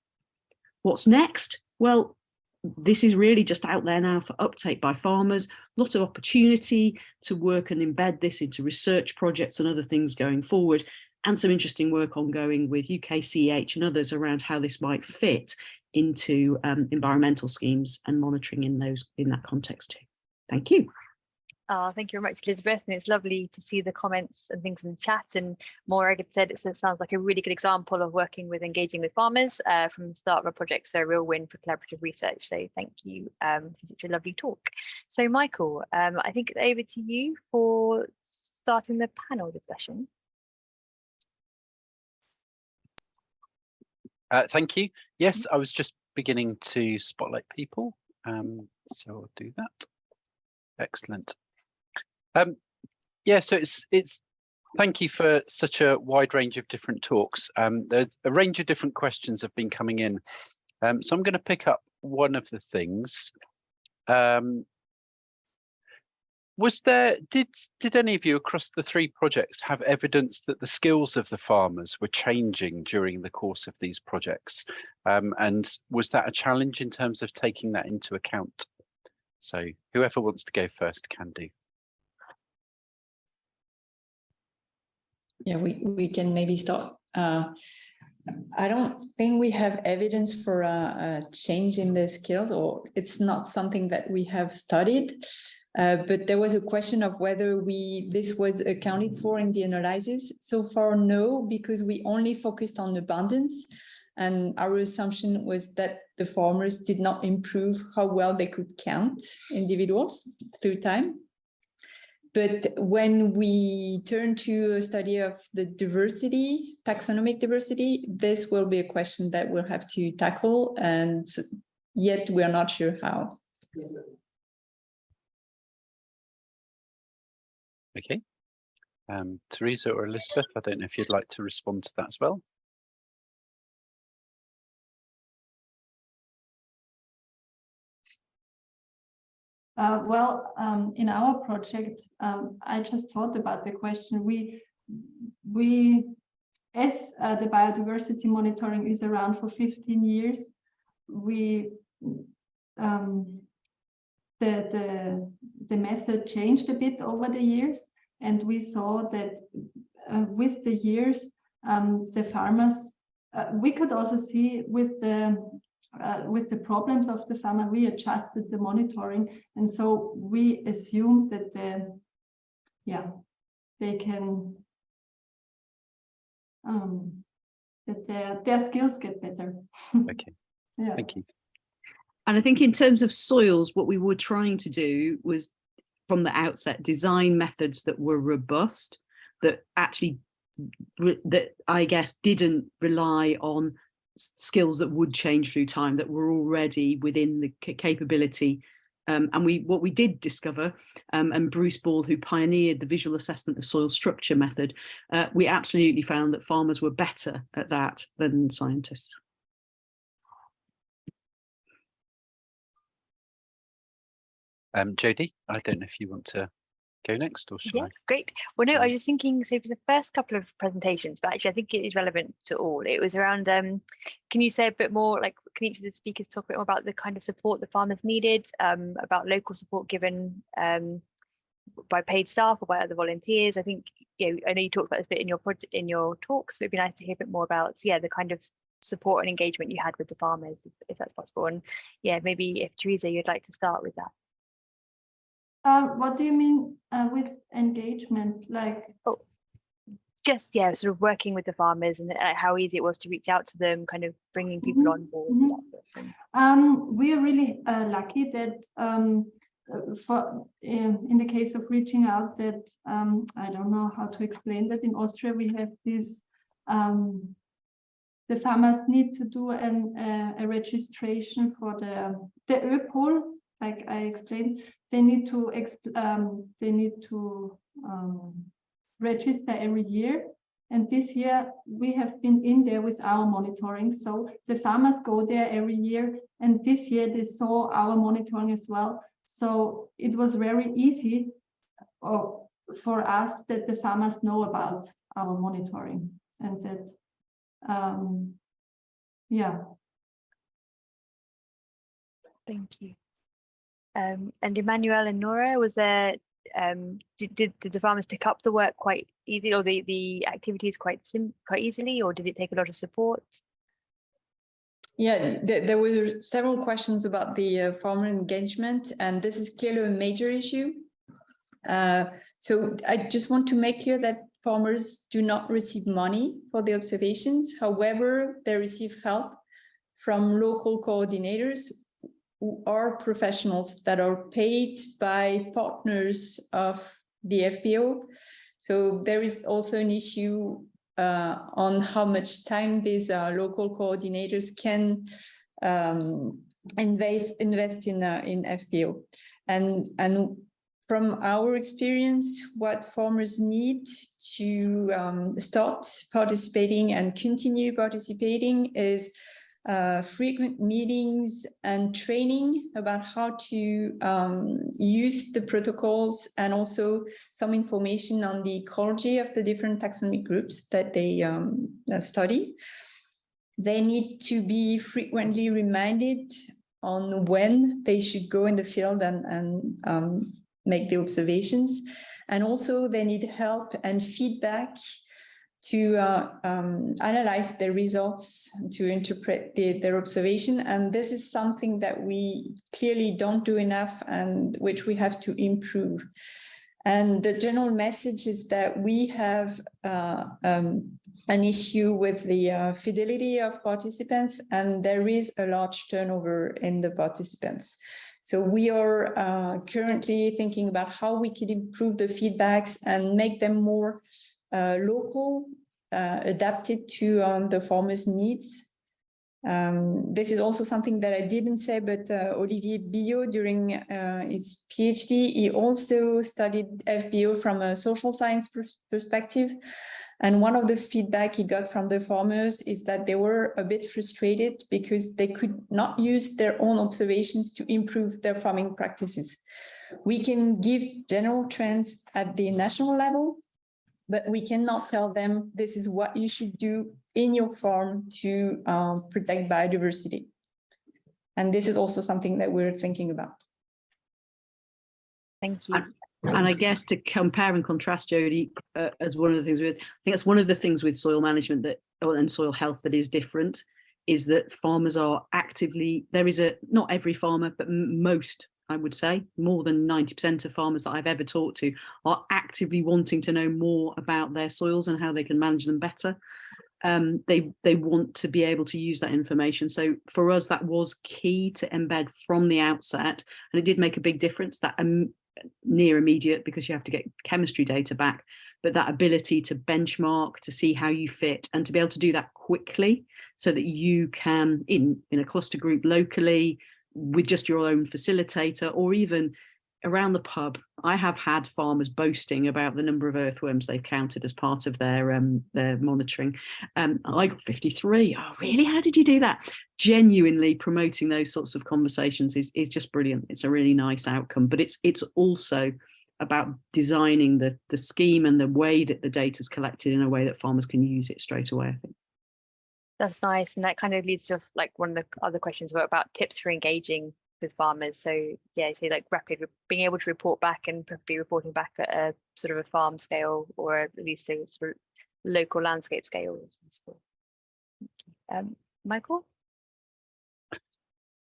What's next? Well, this is really just out there now for uptake by farmers. Lots of opportunity to work and embed this into research projects and other things going forward, and some interesting work ongoing with UKCEH and others around how this might fit into environmental schemes and monitoring in that context too. Thank you. Thank you very much, Elizabeth, and it's lovely to see the comments and things in the chat. And Morag had said, it sounds like a really good example of working with engaging with farmers from the start of a project, so a real win for collaborative research. So thank you for such a lovely talk. So Michael, I think it's over to you for starting the panel discussion. Thank you. Yes, I was just beginning to spotlight people, so I'll do that. Excellent. Yeah, so it's thank you for such a wide range of different talks. There's a range of different questions have been coming in, so I'm going to pick up one of the things. Was there, did any of you across the three projects have evidence that the skills of the farmers were changing during the course of these projects? And was that a challenge in terms of taking that into account? So whoever wants to go first can do. Yeah, we can maybe start. I don't think we have evidence for a change in the skills, or it's not something that we have studied. But there was a question of whether this was accounted for in the analysis. So far, no, because we only focused on abundance. And our assumption was that the farmers did not improve how well they could count individuals through time. But when we turn to a study of the diversity, taxonomic diversity, this will be a question that we'll have to tackle, and yet we are not sure how. Okay. Theresa or Elizabeth, I don't know if you'd like to respond to that as well. In our project, I just thought about the question. As the biodiversity monitoring is around for 15 years, the method changed a bit over the years, and we saw that with the years, the farmers, we could also see with the problems of the farmer, we adjusted the monitoring, and so we assume that they can that their skills get better. Okay. Yeah. Thank you. And I think in terms of soils, what we were trying to do was from the outset design methods that were robust, that actually that I guess didn't rely on skills that would change through time, that were already within the capability And what we did discover, and Bruce Ball, who pioneered the visual assessment of soil structure method, we absolutely found that farmers were better at that than scientists. Jodie, I don't know if you want to go next, or shall I? Great. Well, no, I was just thinking, so for the first couple of presentations, but actually I think it is relevant to all. It was around, can you say a bit more, like, can each of the speakers talk a bit more about the kind of support the farmers needed, about local support given by paid staff or by other volunteers? I think, I know you talked about this bit in your project, in your talks, but it'd be nice to hear a bit more about, the kind of support and engagement you had with the farmers, if that's possible. And maybe if Theresa, you'd like to start with that. What do you mean with engagement? Like, just sort of working with the farmers and how easy it was to reach out to them, kind of bringing people on board. That sort of thing. We are really lucky that in the case of reaching out, that I don't know how to explain that in Austria we have this. The farmers need to do a registration for the ÖPOL, like I explained. They need to register every year, and this year we have been in there with our monitoring. So the farmers go there every year, and this year they saw our monitoring as well. So it was very easy for us that the farmers know about our monitoring, and that Thank you. And Emmanuelle and Nora, was there, did the farmers pick up the work quite easy, or the activities quite easily, or did it take a lot of support? Yeah, there were several questions about the farmer engagement, and this is clearly a major issue. So I just want to make clear that farmers do not receive money for the observations. However, they receive help from local coordinators who are professionals that are paid by partners of the FBO. So there is also an issue on how much time these local coordinators can invest in FBO. And from our experience, what farmers need to start participating and continue participating is frequent meetings and training about how to use the protocols, and also some information on the ecology of the different taxonomic groups that they study. They need to be frequently reminded on when they should go in the field and make the observations. And also they need help and feedback to analyze the results, to interpret their observation. And this is something that we clearly don't do enough, and which we have to improve. And the general message is that we have an issue with the fidelity of participants, and there is a large turnover in the participants. So we are currently thinking about how we can improve the feedbacks and make them more local, adapted to the farmers' needs. This is also something that I didn't say, but Olivier Billot, during his PhD, he also studied FBO from a social science perspective. And one of the feedback he got from the farmers is that they were a bit frustrated because they could not use their own observations to improve their farming practices. We can give general trends at the national level, but we cannot tell them this is what you should do in your farm to protect biodiversity. And this is also something that we're thinking about. Thank you. And I guess to compare and contrast, Jodie, as one of the things I think that's one of the things with soil management and soil health that is different, is that farmers are actively, not every farmer, but most, I would say, more than 90% of farmers that I've ever talked to are actively wanting to know more about their soils and how they can manage them better. They want to be able to use that information. So for us, that was key to embed from the outset. And it did make a big difference, that near immediate, because you have to get chemistry data back, but that ability to benchmark, to see how you fit, and to be able to do that quickly so that you can, in a cluster group locally, with just your own facilitator, or even around the pub. I have had farmers boasting about the number of earthworms they've counted as part of their monitoring. I got 53. Oh, really? How did you do that? Genuinely promoting those sorts of conversations is just brilliant. It's a really nice outcome, but it's also about designing the scheme and the way that the data is collected in a way that farmers can use it straight away, I think. That's nice. And that kind of leads to like one of the other questions about tips for engaging with farmers. So yeah, so like being able to report back and be reporting back at a sort of a farm scale, or at least a sort of local landscape scale. Michael?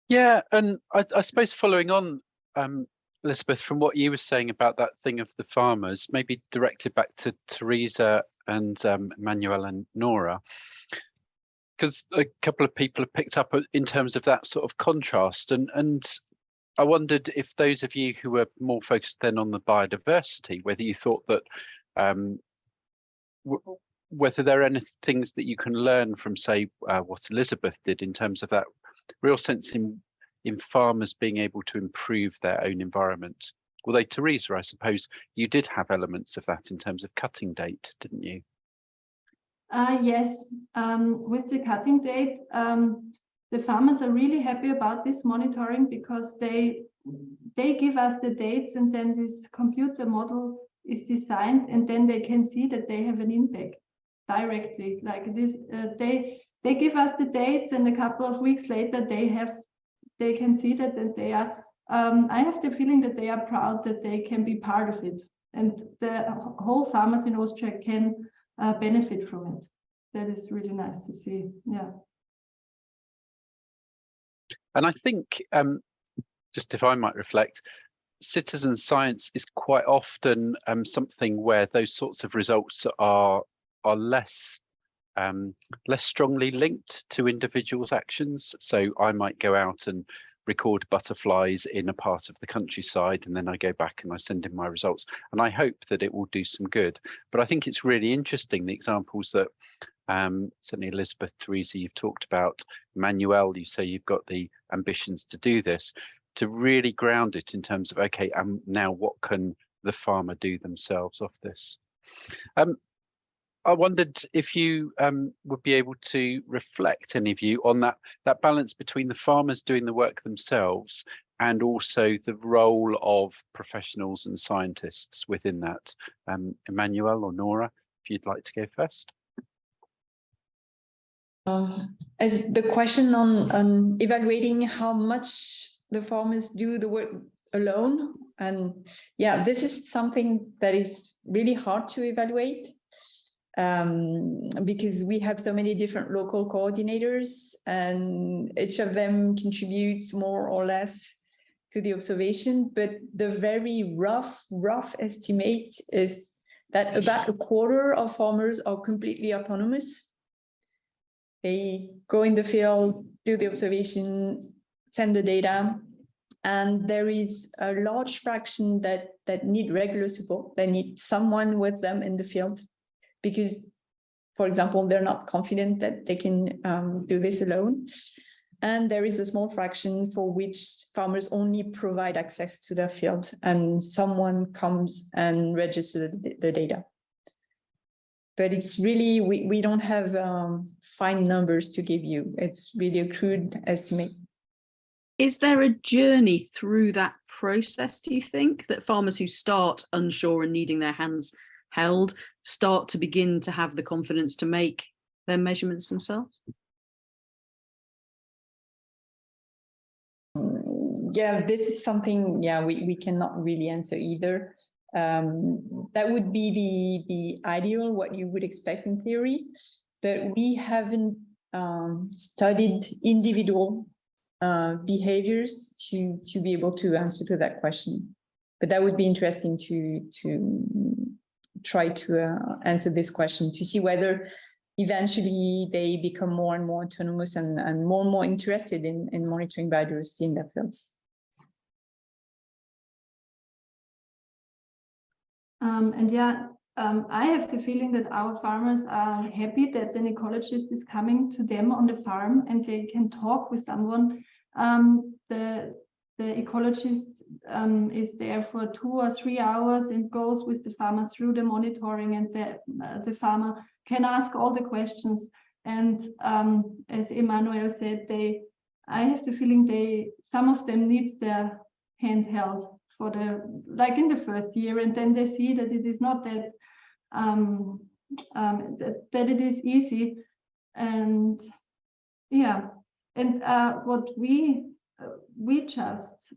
Yeah, and I suppose following on, Elizabeth, from what you were saying about that thing of the farmers, maybe directed back to Theresa and Emmanuelle and Nora, because a couple of people have picked up in terms of that sort of contrast, and I wondered if those of you who were more focused then on the biodiversity, whether you thought that whether there are any things that you can learn from, say, what Elizabeth did in terms of that real sense in farmers being able to improve their own environment. Although Theresa, I suppose you did have elements of that in terms of cutting date, didn't you? Yes, with the cutting date, the farmers are really happy about this monitoring, because they give us the dates, and then this computer model is designed, and then they can see that they have an impact directly. Like this, they give us the dates, and a couple of weeks later they can see that, and they are. I have the feeling that they are proud that they can be part of it, and the whole farmers in Austria can benefit from it. That is really nice to see. Yeah. And I think, just if I might reflect, citizen science is quite often something where those sorts of results are less strongly linked to individuals' actions. So I might go out and record butterflies in a part of the countryside, and then I go back and I send in my results, and I hope that it will do some good. But I think it's really interesting, the examples that certainly Elizabeth, Theresa, you've talked about. Emmanuelle, you say you've got the ambitions to do this, to really ground it in terms of, okay, now what can the farmer do themselves off this? I wondered if you would be able to reflect, any of you, on that balance between the farmers doing the work themselves and also the role of professionals and scientists within that. Emmanuelle or Nora, if you'd like to go first. As the question on evaluating how much the farmers do the work alone, and yeah, this is something that is really hard to evaluate. Because we have so many different local coordinators, and each of them contributes more or less to the observation. But the very rough estimate is that about a quarter of farmers are completely autonomous. They go in the field, do the observation, send the data, and there is a large fraction that need regular support. They need someone with them in the field, because, for example, they're not confident that they can do this alone. And there is a small fraction for which farmers only provide access to their field, and someone comes and registers the data. But it's really, we don't have fine numbers to give you. It's really a crude estimate. Is there a journey through that process, do you think, that farmers who start unsure and needing their hands held start to begin to have the confidence to make their measurements themselves? Yeah, this is something, yeah, we cannot really answer either. That would be the ideal, what you would expect in theory, but we haven't studied individual behaviors to be able to answer to that question. But that would be interesting to try to answer this question, to see whether eventually they become more and more autonomous and more interested in monitoring biodiversity in their fields. And yeah, I have the feeling that our farmers are happy that an ecologist is coming to them on the farm and they can talk with someone. The ecologist is there for 2 or 3 hours and goes with the farmer through the monitoring, and the farmer can ask all the questions. And as Emmanuelle said, I have the feeling some of them need their handheld for like in the first year, and then they see that it is not that that it is easy. And yeah, and what we just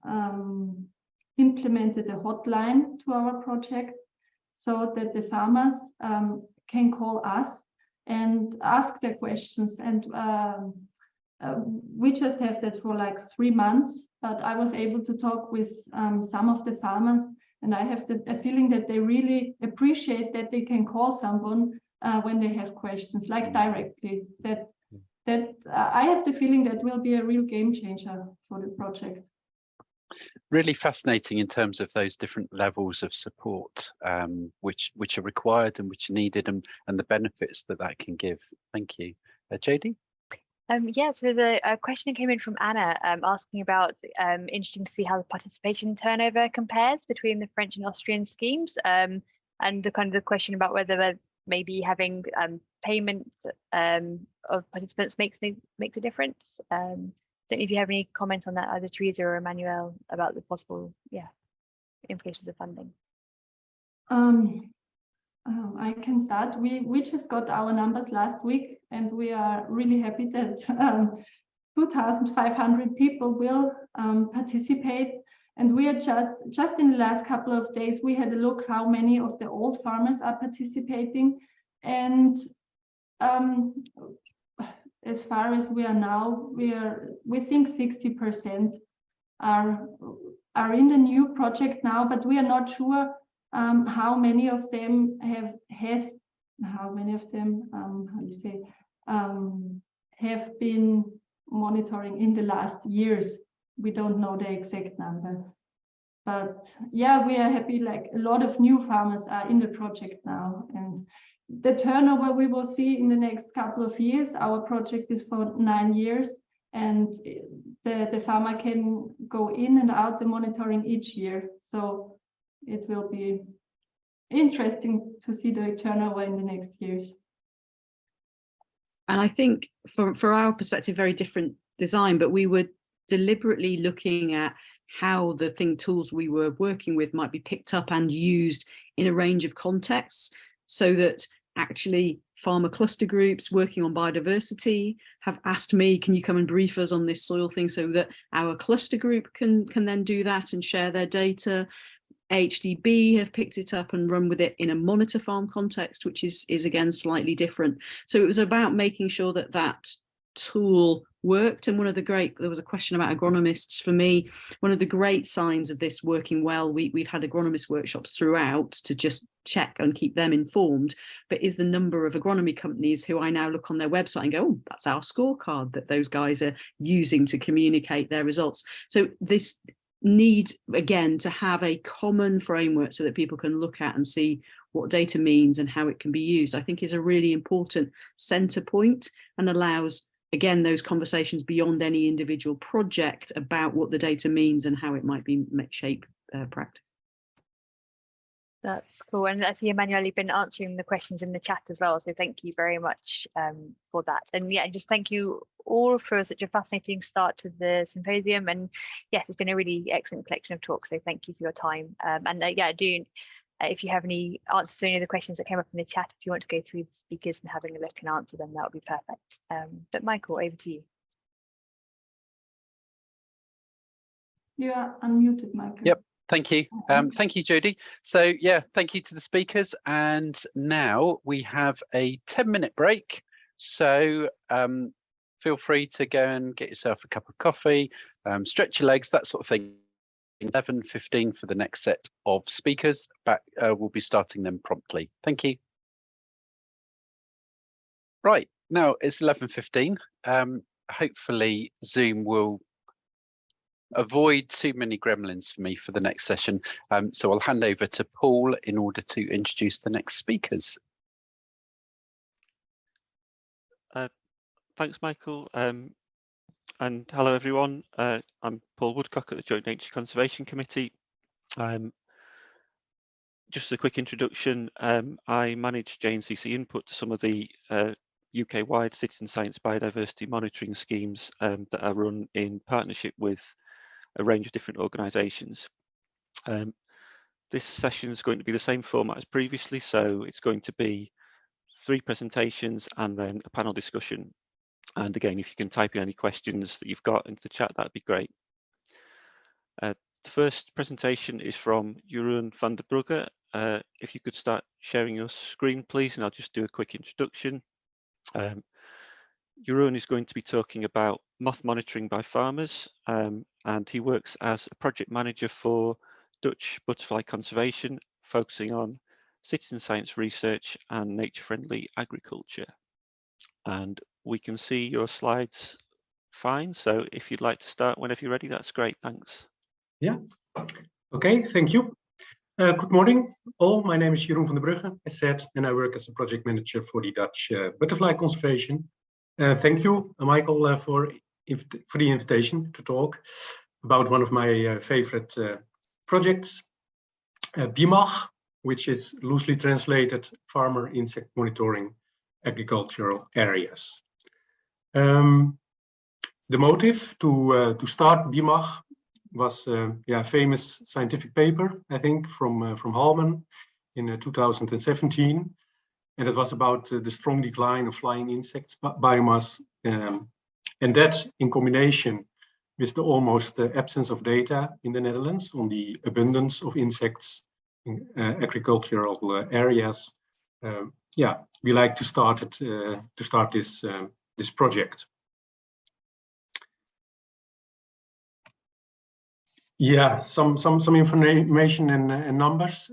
implemented a hotline to our project so that the farmers can call us and ask their questions. And we just have that for like 3 months, but I was able to talk with some of the farmers, and I have a feeling that they really appreciate that they can call someone when they have questions, like directly. That I have the feeling that will be a real game changer for the project. Really fascinating in terms of those different levels of support which are required and which are needed, and the benefits that can give. Thank you. Jodie? Yeah, so the question came in from Anna asking about interesting to see how the participation turnover compares between the French and Austrian schemes, and the question about whether maybe having payments of participants makes a difference. Don't know if you have any comment on that, either Theresa or Emmanuelle, about the possible implications of funding. I can start. We just got our numbers last week, and we are really happy that 2,500 people will participate. And we are just in the last couple of days, we had a look how many of the old farmers are participating. And as far as we are now, we think 60% are in the new project now, but we are not sure how many of them have been monitoring in the last years. We don't know the exact number, but yeah, we are happy. Like a lot of new farmers are in the project now, and the turnover we will see in the next couple of years. Our project is for 9 years, and the farmer can go in and out the monitoring each year. So it will be interesting to see the turnover in the next years. And I think for our perspective, very different design, but we were deliberately looking at how the tools we were working with might be picked up and used in a range of contexts, so that actually farmer cluster groups working on biodiversity have asked me, can you come and brief us on this soil thing, so that our cluster group can then do that and share their data. HDB have picked it up and run with it in a monitor farm context, which is again slightly different. So it was about making sure that tool worked. And there was a question about agronomists. For me, one of the great signs of this working well, we've had agronomist workshops throughout to just check and keep them informed, but is the number of agronomy companies who I now look on their website and go, oh, that's our scorecard that those guys are using to communicate their results. So this need again to have a common framework so that people can look at and see what data means and how it can be used, I think is a really important center point, and allows again those conversations beyond any individual project about what the data means and how it might be shape practice. That's cool. And I see Emmanuelle, you've been answering the questions in the chat as well, so thank you very much for that. And yeah, just thank you all for such a fascinating start to the symposium. And yes, it's been a really excellent collection of talks, so thank you for your time. And yeah, if you have any answers to any of the questions that came up in the chat, if you want to go through the speakers and having a look and answer them, that would be perfect. But Michael, over to you. You are unmuted, Michael. Yep. Thank you. Thank you, Jodie. So yeah, thank you to the speakers. And now we have a 10-minute break. So feel free to go and get yourself a cup of coffee, stretch your legs, that sort of thing. 11:15 for the next set of speakers. We'll be starting them promptly. Thank you. Right, now it's 11:15. Hopefully Zoom will avoid too many gremlins for me for the next session. So I'll hand over to Paul in order to introduce the next speakers. Thanks, Michael. And hello, everyone. I'm Paul Woodcock at the Joint Nature Conservation Committee. Just a quick introduction. I manage JNCC input to some of the UK-wide citizen science biodiversity monitoring schemes that are run in partnership with a range of different organisations. This session is going to be the same format as previously, so it's going to be 3 presentations and then a panel discussion. And again, if you can type in any questions that you've got into the chat, that'd be great. The first presentation is from Jeroen van der Brugge. If you could start sharing your screen, please, and I'll just do a quick introduction. Jeroen is going to be talking about moth monitoring by farmers, and he works as a project manager for Dutch butterfly conservation, focusing on citizen science research and nature-friendly agriculture. And we can see your slides fine, so if you'd like to start whenever you're ready, that's great, thanks. Yeah, okay, thank you. Good morning all, my name is Jeroen van der Brugge, as said, and I work as a project manager for the Dutch butterfly conservation. Thank you, Michael, for the invitation to talk about one of my favorite projects, BMAG, which is loosely translated Farmer Insect Monitoring Agricultural Areas. The motive to start BMAG was a famous scientific paper, I think, from Hallman in 2017, and it was about the strong decline of flying insects biomass, and that in combination with the almost absence of data in the Netherlands on the abundance of insects in agricultural areas. We like to start this project. Yeah, some information and numbers.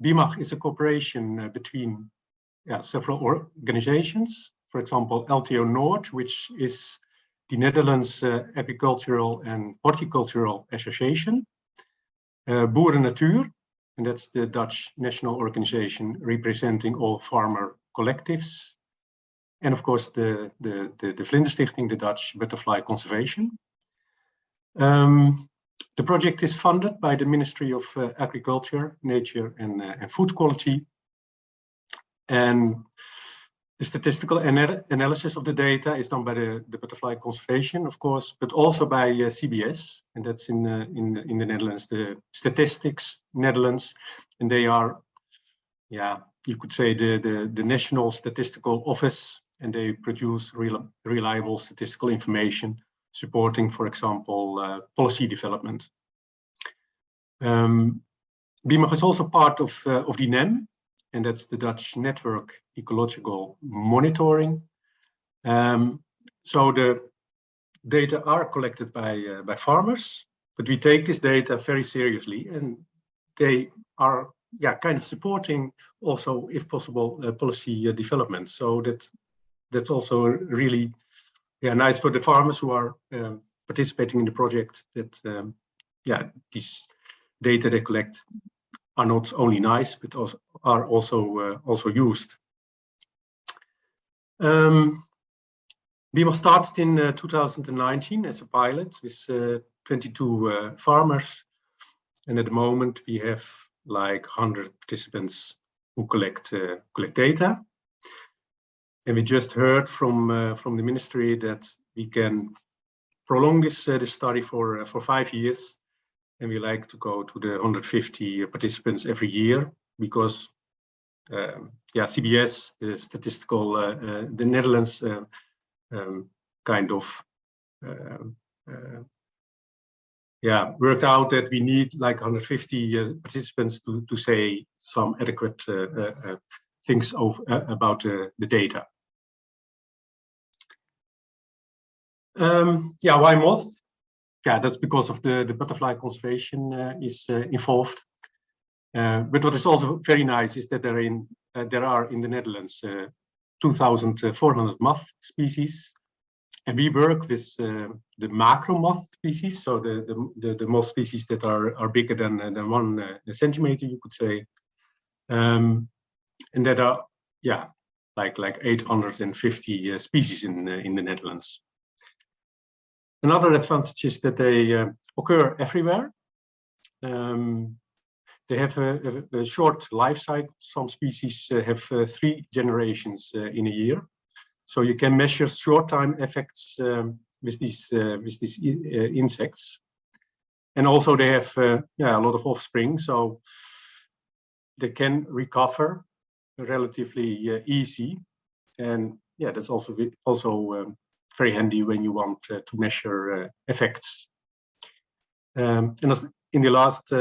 BMAG is a cooperation between several organizations. For example, LTO Noord, which is the Netherlands Agricultural and Horticultural Association. Boeren Natuur, and that's the Dutch national organization representing all farmer collectives. And of course, the Vlinderstichting, the Dutch Butterfly Conservation. The project is funded by the Ministry of Agriculture, Nature and Food Quality. And the statistical analysis of the data is done by the Butterfly Conservation, of course, but also by CBS, and that's in the Netherlands, the Statistics Netherlands, and they are, you could say the National Statistical Office, and they produce reliable statistical information supporting, for example, policy development. BMAG is also part of the NEM, and that's the Dutch Network Ecological Monitoring. So the data are collected by farmers, but we take this data very seriously, and they are kind of supporting also, if possible, policy development. So that's also really nice for the farmers who are participating in the project, that these data they collect are not only nice, but also are also used. BMAG started in 2019 as a pilot with 22 farmers, and at the moment we have like 100 participants who collect data. And we just heard from the ministry that we can prolong this study for 5 years, and we like to go to the 150 participants every year, because CBS, the statistical, the Netherlands kind of worked out that we need like 150 participants to say some adequate things about the data. Why moth? That's because of the butterfly conservation is involved. But what is also very nice is that there are in the Netherlands 2,400 moth species, And we work with the macro moth species, so the moth species that are bigger than 1 centimeter, you could say, and that are like 850 species in the Netherlands. Another advantage is that they occur everywhere. They have a short life cycle. Some species have 3 generations in a year. So you can measure short-time effects with these insects. And also they have a lot of offspring, so they can recover relatively easy. And yeah, that's also very handy when you want to measure effects. And in the last,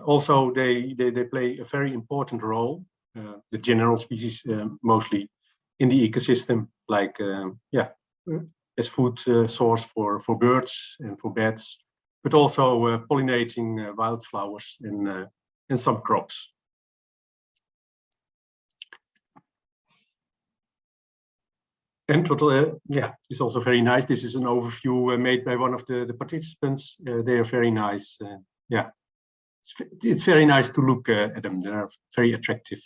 also they play a very important role. The general species mostly in the ecosystem, like as food source for birds and for bats, but also pollinating wildflowers and some crops. And what is also very nice. This is an overview made by one of the participants. They are very nice. It's very nice to look at them. They are very attractive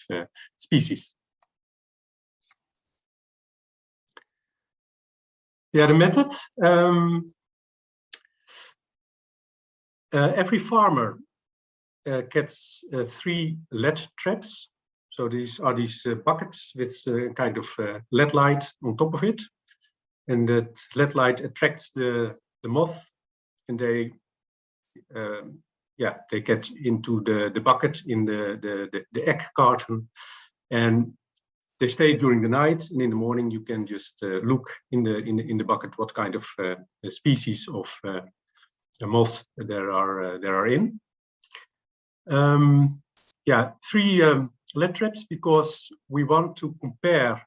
species. Yeah, the method. Every farmer gets 3 LED traps. So these are buckets with kind of LED light on top of it, and that LED light attracts the moth, and they get into the bucket in the egg carton, and they stay during the night. And in the morning you can just look in the bucket what kind of species of moths there are in. 3 LED traps, because we want to compare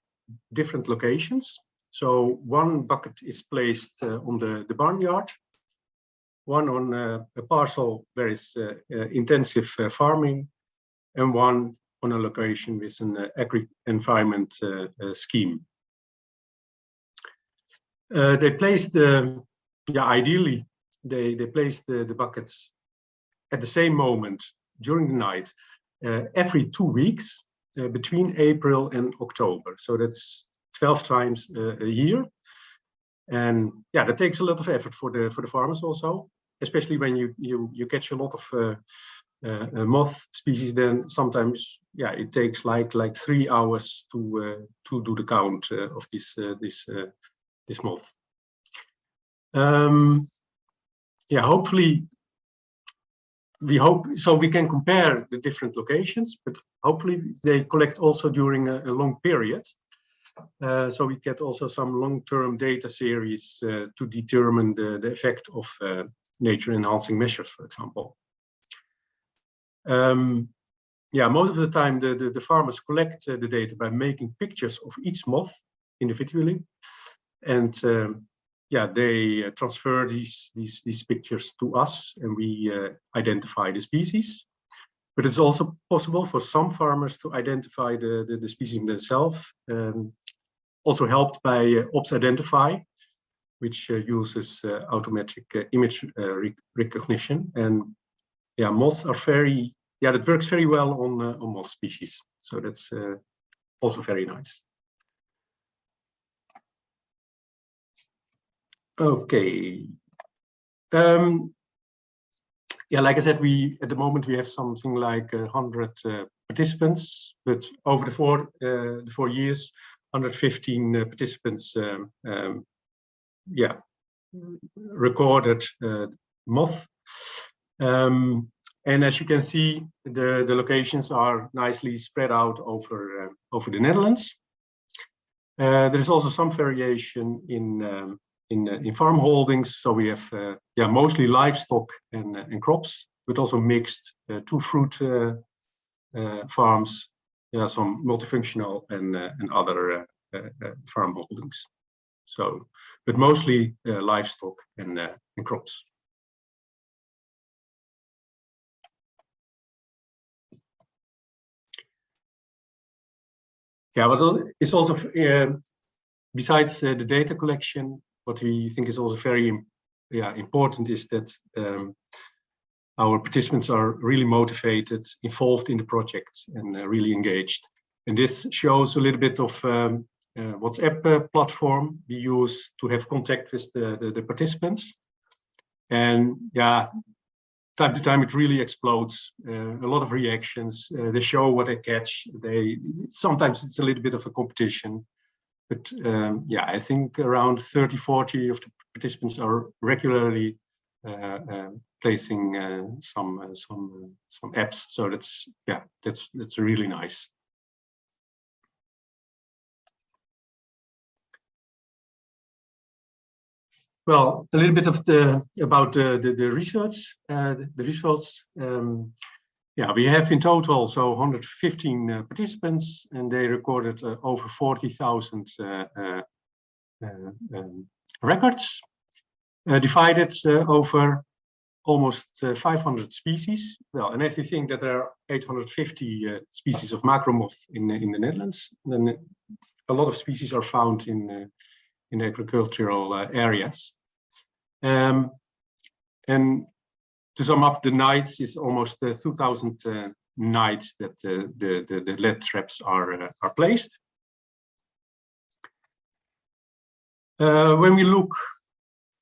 different locations. So 1 bucket is placed on the barnyard, 1 on a parcel where is intensive farming, and 1 on a location with an agri-environment scheme. They place ideally they place the buckets at the same moment during the night, every 2 weeks between April and October. So that's 12 times a year. And yeah, that takes a lot of effort for the farmers also, especially when you catch a lot of moth species. Then sometimes it takes like 3 hours to do the count of this moth. Hopefully we hope so we can compare the different locations, but hopefully they collect also during a long period. So we get also some long-term data series to determine the effect of nature enhancing measures, for example. Most of the time the farmers collect the data by making pictures of each moth individually, and they transfer these pictures to us, and we identify the species. But it's also possible for some farmers to identify the species themselves, also helped by Ops Identify, which uses automatic image recognition. And moths are that works very well on moth species. So that's also very nice. Okay. Like I said, at the moment we have something like 100 participants, but over the 4 years, 115 participants recorded moth. And as you can see, the locations are nicely spread out over the Netherlands. There is also some variation in farm holdings, so we have mostly livestock and crops, but also mixed 2 fruit farms, some multifunctional and other farm holdings. So, but mostly livestock and crops. But it's also besides the data collection, what we think is also very important is that our participants are really motivated, involved in the project, and really engaged. And this shows a little bit of WhatsApp platform we use to have contact with the participants. And yeah, time to time it really explodes. A lot of reactions. They show what they catch. Sometimes it's a little bit of a competition. But yeah, I think around 30-40 of the participants are regularly placing some apps. So that's really nice. Well, a little bit of about the research, the results. Yeah, we have in total 115 participants, and they recorded over 40,000 records, divided over almost 500 species. Well, and if you think that there are 850 species of macromoth in the Netherlands, then a lot of species are found in agricultural areas. And to sum up, the nights is almost 2,000 nights that the lead traps are placed. When we look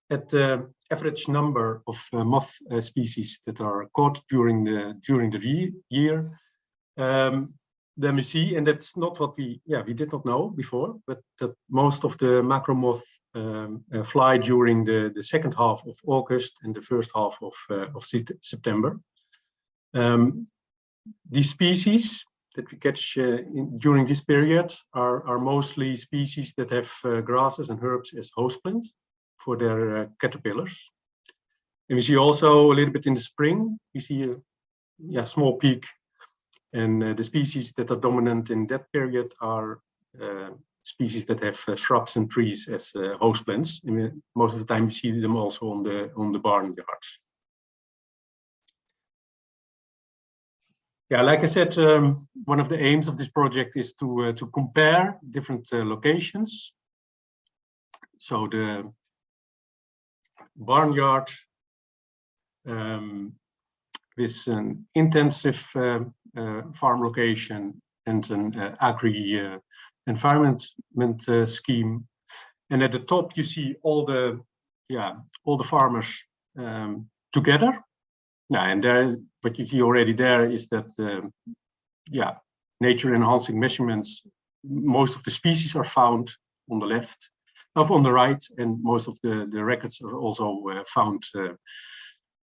at the average number of moth species that are caught during the year, then we see, and that's not what we did not know before, but that most of the macromoth fly during the second half of August and the first half of September. These species that we catch during this period are mostly species that have grasses and herbs as host plants for their caterpillars. And we see also a little bit in the spring, we see a small peak. And the species that are dominant in that period are species that have shrubs and trees as host plants. And most of the time, we see them also on the barnyards. Yeah, like I said, one of the aims of this project is to compare different locations. So the barnyard with an intensive farm location and an agri environment scheme, and at the top you see all the farmers together. Yeah, and there, what you see already there is that nature enhancing measurements. Most of the species are found on the left, on the right, and most of the records are also found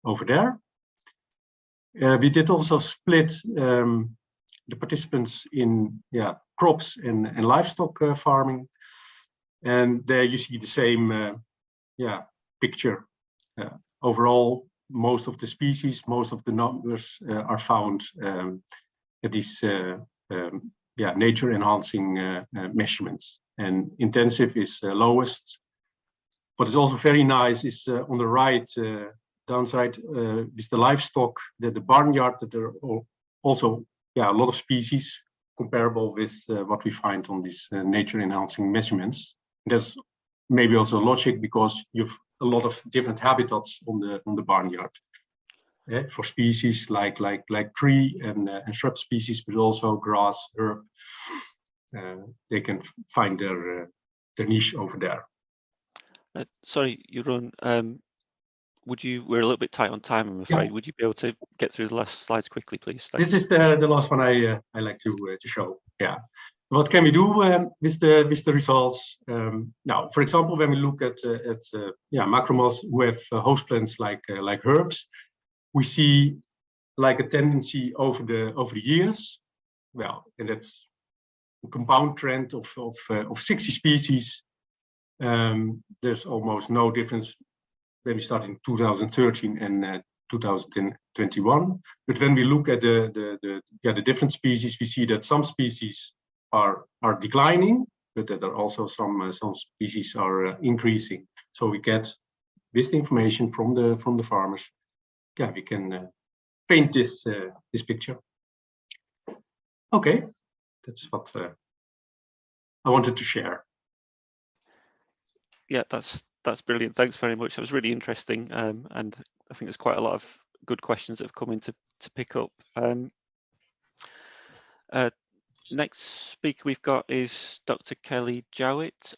over there. We did also split the participants in crops and livestock farming, and there you see the same picture. Overall, most of the species, most of the numbers are found at these nature enhancing measurements, and intensive is lowest. What is also very nice is on the right downside with the livestock, the barnyard, that there are also a lot of species comparable with what we find on these nature enhancing measurements. There's maybe also logic because you've a lot of different habitats on the barnyard for species like tree and shrub species, but also grass, herb. They can find their niche over there. Sorry, Jeroen. We're a little bit tight on time, I'm afraid. Yeah. Would you be able to get through the last slides quickly, please? Thanks. This is the last one I like to show. Yeah. What can we do with the results? Now, for example, when we look at macromoths who have host plants like herbs, we see like a tendency over the years. Well, and that's a compound trend of 60 species. There's almost no difference when we start in 2013 and 2021. But when we look at the different species, we see that some species are declining, but that there are also some species are increasing. So we get this information from the farmers. Yeah, we can paint this picture. Okay, that's what I wanted to share. Yeah, that's That's brilliant. Thanks very much. That was really interesting, and I think there's quite a lot of good questions that have come in to pick up. Next speaker we've got is Dr. Kelly Jowett.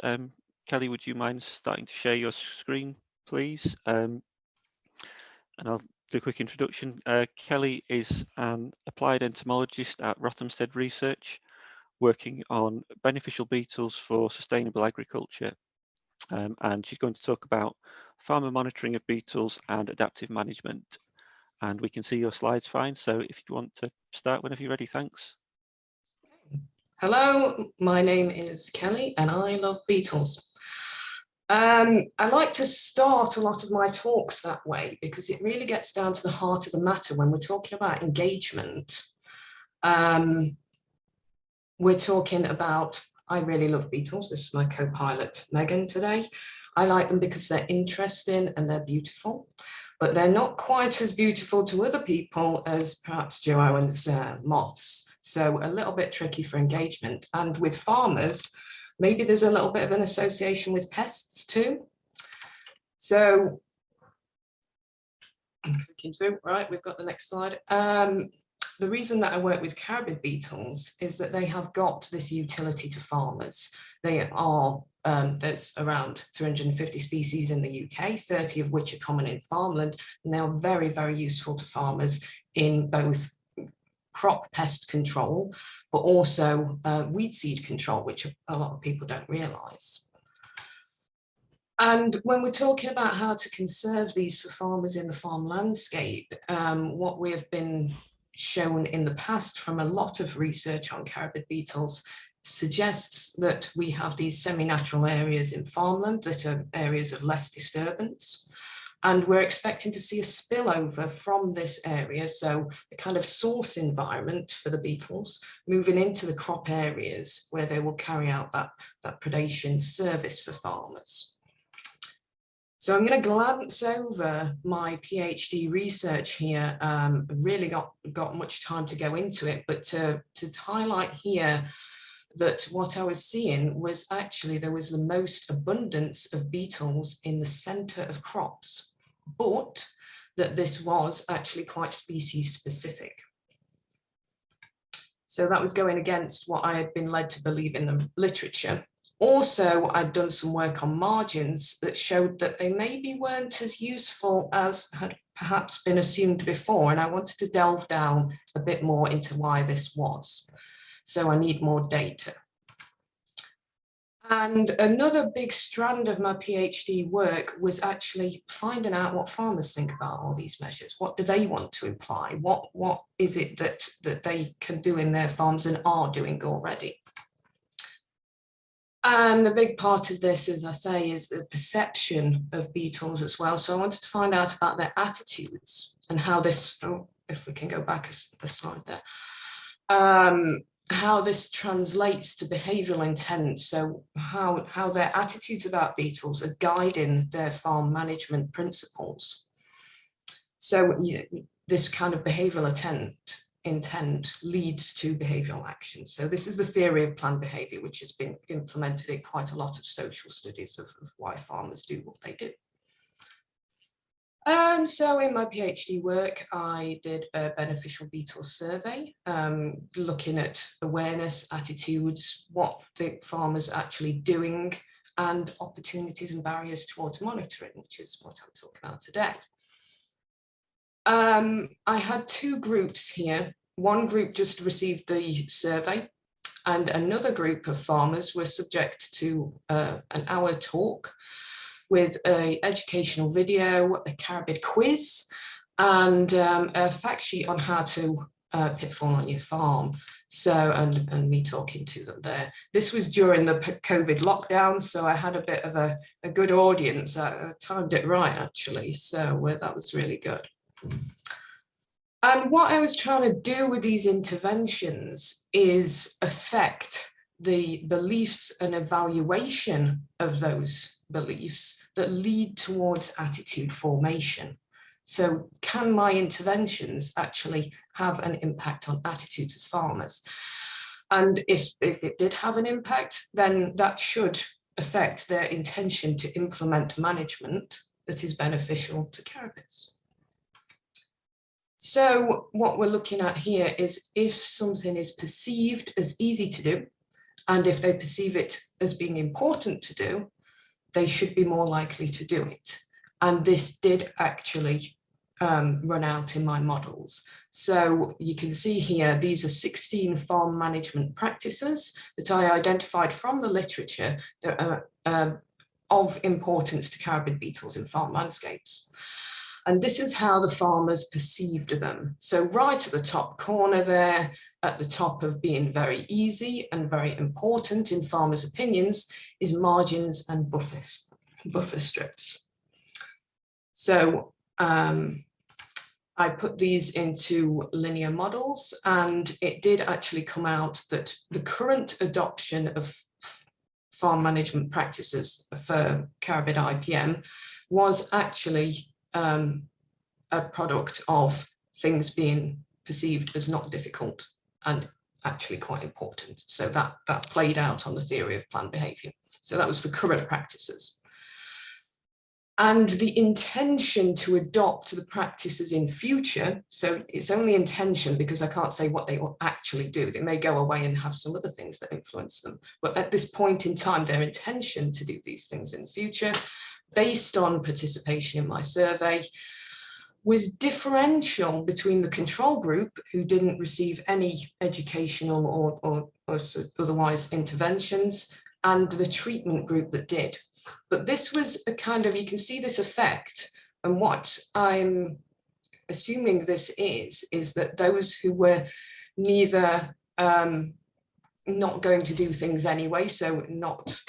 Kelly, would you mind starting to share your screen, please? And I'll do a quick introduction. Kelly is an applied entomologist at Rothamsted Research, working on beneficial beetles for sustainable agriculture. And she's going to talk about farmer monitoring of beetles and adaptive management. And we can see your slides fine. So if you want to start whenever you're ready, thanks. Hello, my name is Kelly and I love beetles. I like to start a lot of my talks that way because it really gets down to the heart of the matter when we're talking about engagement. We're talking about, I really love beetles. This is my co-pilot Megan today. I like them because they're interesting and they're beautiful, but they're not quite as beautiful to other people as perhaps Joanne's moths. So a little bit tricky for engagement. And with farmers, maybe there's a little bit of an association with pests too. So, I'm clicking through, right, we've got the next slide. The reason that I work with carabid beetles is that they have got this utility to farmers. They are, there's around 350 species in the UK, 30 of which are common in farmland, and they are very, very useful to farmers in both crop pest control, but also weed seed control, which a lot of people don't realise. And when we're talking about how to conserve these for farmers in the farm landscape, what we have been shown in the past from a lot of research on carabid beetles suggests that we have these semi-natural areas in farmland that are areas of less disturbance. And we're expecting to see a spillover from this area, so a kind of source environment for the beetles moving into the crop areas where they will carry out that predation service for farmers. So I'm going to glance over my PhD research here. Really got much time to go into it, but to highlight here that what I was seeing was actually there was the most abundance of beetles in the center of crops, but that this was actually quite species specific. So that was going against what I had been led to believe in the literature. Also, I'd done some work on margins that showed that they maybe weren't as useful as had perhaps been assumed before, and I wanted to delve down a bit more into why this was. So I need more data. And another big strand of my PhD work was actually finding out what farmers think about all these measures. What do they want to imply? What is it that they can do in their farms and are doing already? And a big part of this, as I say, is the perception of beetles as well. So I wanted to find out about their attitudes and how this, oh, if we can go back the slide there, how this translates to behavioural intent. So how their attitudes about beetles are guiding their farm management principles. So this kind of behavioural intent leads to behavioural action. So this is the theory of planned behaviour, which has been implemented in quite a lot of social studies of why farmers do what they do. And so in my PhD work, I did a beneficial beetle survey, looking at awareness, attitudes, what the farmers are actually doing, and opportunities and barriers towards monitoring, which is what I'm talking about today. I had two groups here. One group just received the survey, and another group of farmers were subject to an hour talk with an educational video, a carabid quiz, and a fact sheet on how to pitfall on your farm. So, and me talking to them there. This was during the COVID lockdown, so I had a bit of a good audience. I timed it right, actually, so that was really good. And what I was trying to do with these interventions is affect the beliefs and evaluation of those beliefs that lead towards attitude formation. So can my interventions actually have an impact on attitudes of farmers? And if it did have an impact, then that should affect their intention to implement management that is beneficial to carabids. So what we're looking at here is if something is perceived as easy to do, and if they perceive it as being important to do, they should be more likely to do it. And this did actually run out in my models. So you can see here, these are 16 farm management practices that I identified from the literature that are of importance to carabid beetles in farm landscapes. And this is how the farmers perceived them. So right at the top corner there, at the top of being very easy and very important in farmers' opinions, is margins and buffer strips. So I put these into linear models, and it did actually come out that the current adoption of farm management practices for carabid IPM was actually a product of things being perceived as not difficult and actually quite important. So that played out on the theory of planned behaviour. So that was for current practices. And the intention to adopt the practices in future, so it's only intention because I can't say what they will actually do. They may go away and have some other things that influence them. But at this point in time, their intention to do these things in the future, based on participation in my survey, was differential between the control group, who didn't receive any educational or otherwise interventions, and the treatment group that did. But this was a kind of, you can see this effect, and what I'm assuming this is that those who were neither not going to do things anyway, so not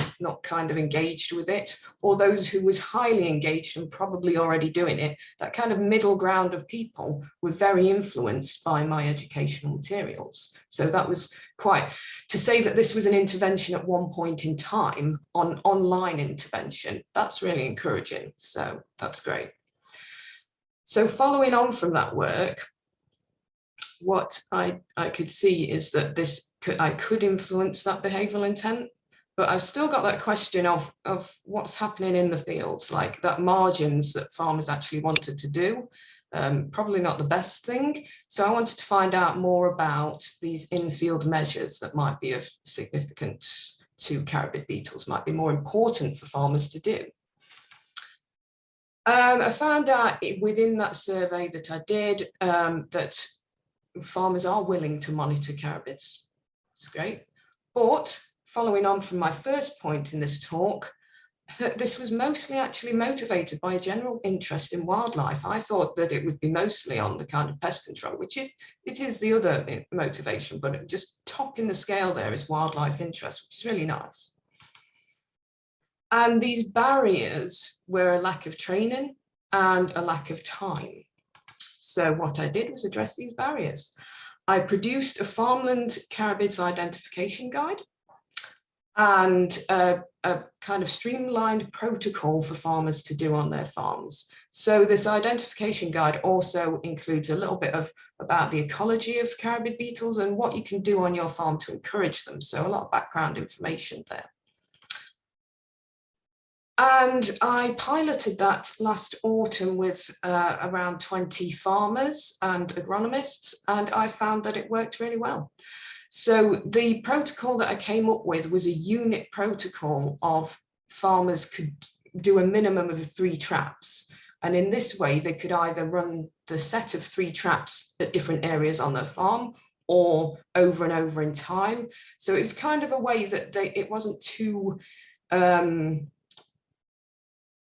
kind of engaged with it, or those who was highly engaged and probably already doing it, that kind of middle ground of people were very influenced by my educational materials. So that was quite, to say that this was an intervention at one point in time, on online intervention, that's really encouraging. So that's great. So following on from that work, what I could see is that I could influence that behavioural intent, but I've still got that question of what's happening in the fields, like that margins that farmers actually wanted to do, probably not the best thing. So I wanted to find out more about these in-field measures that might be of significance to carabid beetles, might be more important for farmers to do. I found out within that survey that I did that farmers are willing to monitor carabids. That's great. But following on from my first point in this talk, that this was mostly actually motivated by a general interest in wildlife. I thought that it would be mostly on the kind of pest control, which it is the other motivation, but just topping the scale there is wildlife interest, which is really nice. And these barriers were a lack of training and a lack of time. So what I did was address these barriers. I produced a farmland carabids identification guide and a kind of streamlined protocol for farmers to do on their farms. So this identification guide also includes a little bit about the ecology of carabid beetles and what you can do on your farm to encourage them. So a lot of background information there. And I piloted that last autumn with around 20 farmers and agronomists, and I found that it worked really well. So the protocol that I came up with was a unit protocol of farmers could do a minimum of 3 traps. And in this way, they could either run the set of 3 traps at different areas on their farm or over and over in time. So it was kind of a way that it wasn't too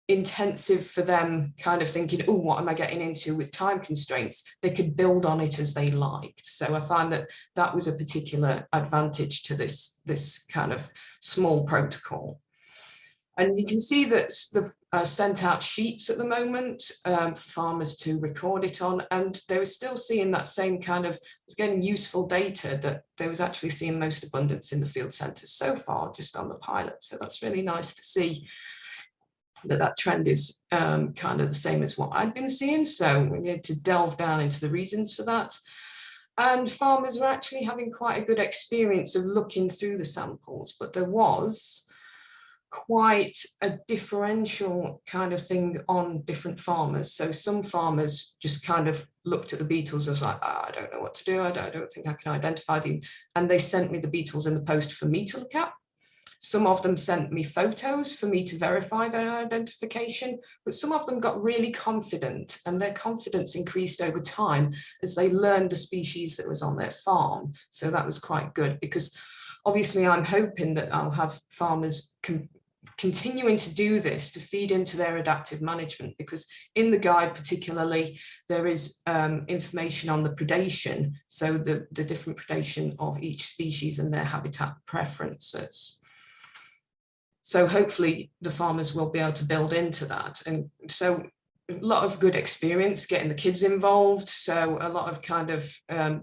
intensive for them, kind of thinking, oh, what am I getting into with time constraints? They could build on it as they liked. So I find that was a particular advantage to this kind of small protocol. And you can see that the sent out sheets at the moment for farmers to record it on, and they were still seeing that same kind of, was getting useful data that they was actually seeing most abundance in the field centres so far, just on the pilot. So that's really nice to see that trend is kind of the same as what I'd been seeing. So we need to delve down into the reasons for that. And farmers were actually having quite a good experience of looking through the samples, but there was quite a differential kind of thing on different farmers. So some farmers just kind of looked at the beetles as like, I don't know what to do. I don't think I can identify them. And they sent me the beetles in the post for me to look at. Some of them sent me photos for me to verify their identification, but some of them got really confident, and their confidence increased over time as they learned the species that was on their farm. So that was quite good, because obviously I'm hoping that I'll have farmers continuing to do this to feed into their adaptive management, because in the guide particularly there is information on the predation, so the different predation of each species and their habitat preferences. So hopefully the farmers will be able to build into that. And so a lot of good experience getting the kids involved. So a lot of kind of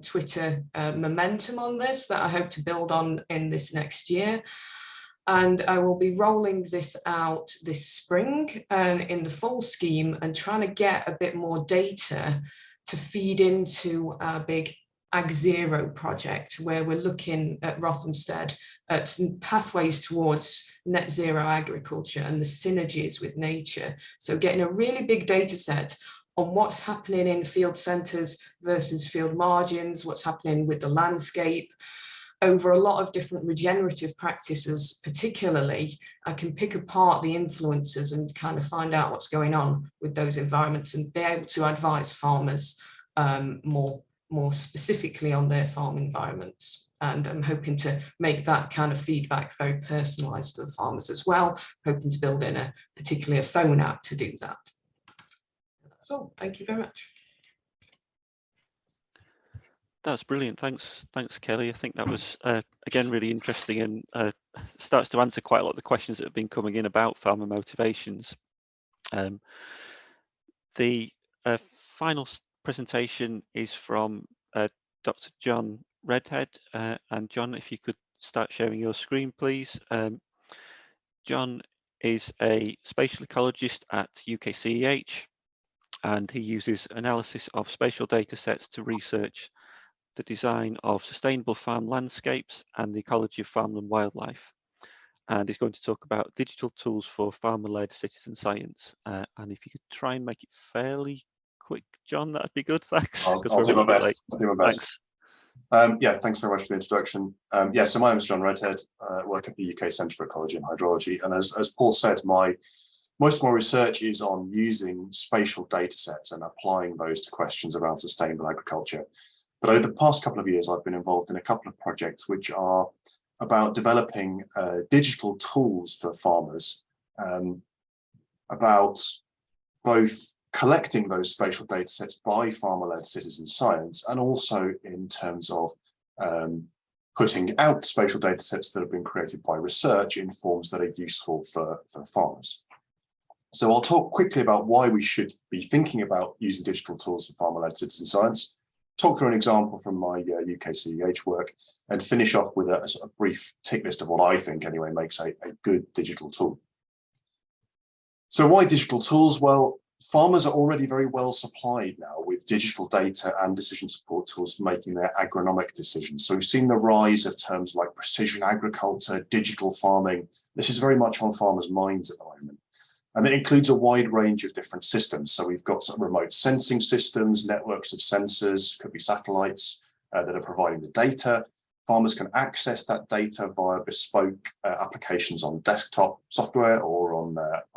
Twitter momentum on this that I hope to build on in this next year. And I will be rolling this out this spring in the full scheme and trying to get a bit more data to feed into our big Ag Zero project, where we're looking at Rothamsted at pathways towards net zero agriculture and the synergies with nature. So getting a really big data set on what's happening in field centres versus field margins, what's happening with the landscape, over a lot of different regenerative practices. Particularly, I can pick apart the influences and kind of find out what's going on with those environments and be able to advise farmers more specifically on their farm environments. And I'm hoping to make that kind of feedback very personalised to the farmers as well, hoping to build in particularly a phone app to do that. That's all. Thank you very much. That's brilliant. Thanks, Kelly. I think that was, again, really interesting, and starts to answer quite a lot of the questions that have been coming in about farmer motivations. The final presentation is from Dr. John Redhead. And John, if you could start sharing your screen, please. John is a spatial ecologist at UKCEH, and he uses analysis of spatial data sets to research the design of sustainable farm landscapes and the ecology of farmland wildlife. And he's going to talk about digital tools for farmer-led citizen science. And if you could try and make it fairly quick, John, that'd be good. Thanks. I'll do my best. I'll do my best. Yeah, thanks very much for the introduction. Yeah, so my name is John Redhead. I work at the UK Centre for Ecology and Hydrology. And as Paul said, most of my research is on using spatial data sets and applying those to questions around sustainable agriculture. But over the past couple of years, I've been involved in a couple of projects which are about developing digital tools for farmers, about both collecting those spatial data sets by farmer-led citizen science, and also in terms of putting out spatial data sets that have been created by research in forms that are useful for farmers. So I'll talk quickly about why we should be thinking about using digital tools for farmer-led citizen science, talk through an example from my UKCEH work, and finish off with a sort of brief tick list of what I think anyway makes a good digital tool. So why digital tools? Well, farmers are already very well supplied now with digital data and decision support tools for making their agronomic decisions. So we've seen the rise of terms like precision agriculture, digital farming. This is very much on farmers' minds at the moment. And it includes a wide range of different systems. So we've got some remote sensing systems, networks of sensors, could be satellites that are providing the data. Farmers can access that data via bespoke applications on desktop software or on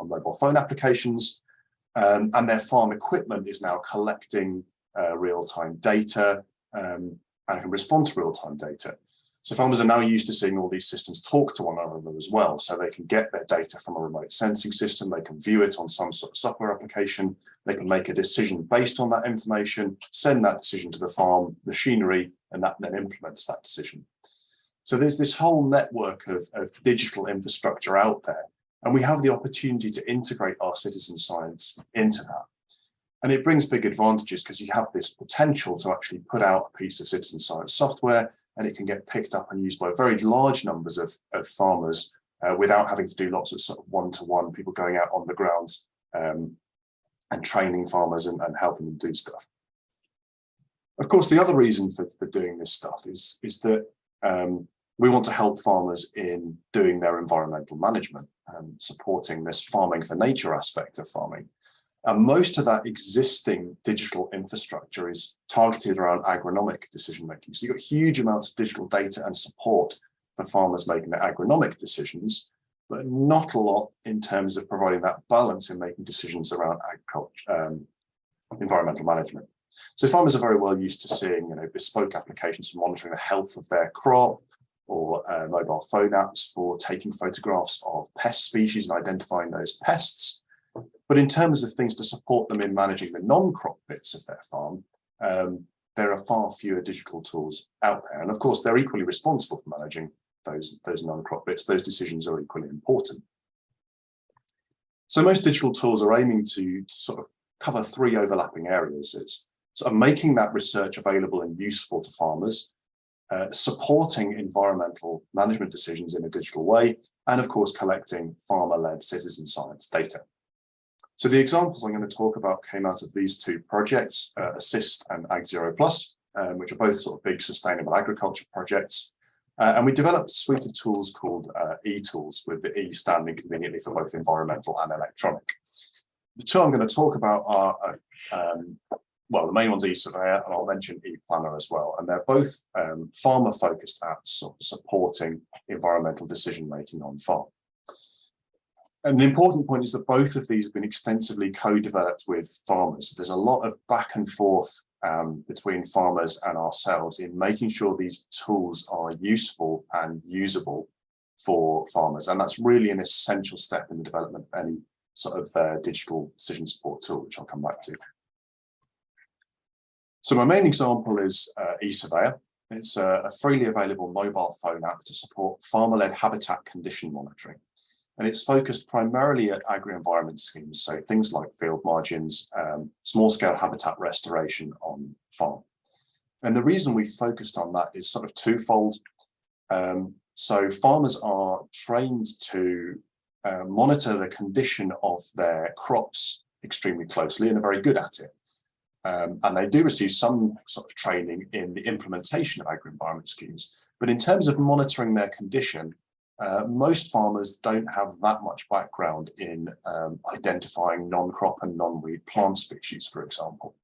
mobile phone applications. And their farm equipment is now collecting real-time data and can respond to real-time data. So farmers are now used to seeing all these systems talk to one another as well. So they can get their data from a remote sensing system, they can view it on some sort of software application, they can make a decision based on that information, send that decision to the farm machinery, and that then implements that decision. So there's this whole network of digital infrastructure out there, and we have the opportunity to integrate our citizen science into that. And it brings big advantages because you have this potential to actually put out a piece of citizen science software, and it can get picked up and used by very large numbers of farmers without having to do lots of sort of one-to-one people going out on the ground and training farmers and helping them do stuff. Of course, the other reason for doing this stuff is that we want to help farmers in doing their environmental management. supporting this farming for nature aspect of farming. And most of that existing digital infrastructure is targeted around agronomic decision making. So you've got huge amounts of digital data and support for farmers making their agronomic decisions, but not a lot in terms of providing that balance in making decisions around agriculture, environmental management. So farmers are very well used to seeing, bespoke applications for monitoring the health of their crop, or mobile phone apps for taking photographs of pest species and identifying those pests. But in terms of things to support them in managing the non-crop bits of their farm, there are far fewer digital tools out there. And of course, they're equally responsible for managing those non-crop bits. Those decisions are equally important. So most digital tools are aiming to sort of cover three overlapping areas. It's sort of making that research available and useful to farmers, supporting environmental management decisions in a digital way, and of course, collecting farmer-led citizen science data. So the examples I'm going to talk about came out of these two projects, Assist and Ag0 Plus, which are both sort of big sustainable agriculture projects. And we developed a suite of tools called e-tools, with the E standing conveniently for both environmental and electronic. The two I'm going to talk about are, well, the main one's eSurveyor, and I'll mention ePlanner as well. And they're both farmer-focused apps supporting environmental decision-making on farm. And the important point is that both of these have been extensively co-developed with farmers. There's a lot of back and forth between farmers and ourselves in making sure these tools are useful and usable for farmers. And that's really an essential step in the development of any sort of digital decision support tool, which I'll come back to. So my main example is eSurveyor. It's a freely available mobile phone app to support farmer-led habitat condition monitoring. And it's focused primarily at agri-environment schemes, so things like field margins, small-scale habitat restoration on farm. And the reason we focused on that is sort of twofold. So farmers are trained to monitor the condition of their crops extremely closely and are very good at it. And they do receive some sort of training in the implementation of agri-environment schemes. But in terms of monitoring their condition, most farmers don't have that much background in identifying non-crop and non-weed plant species, for example.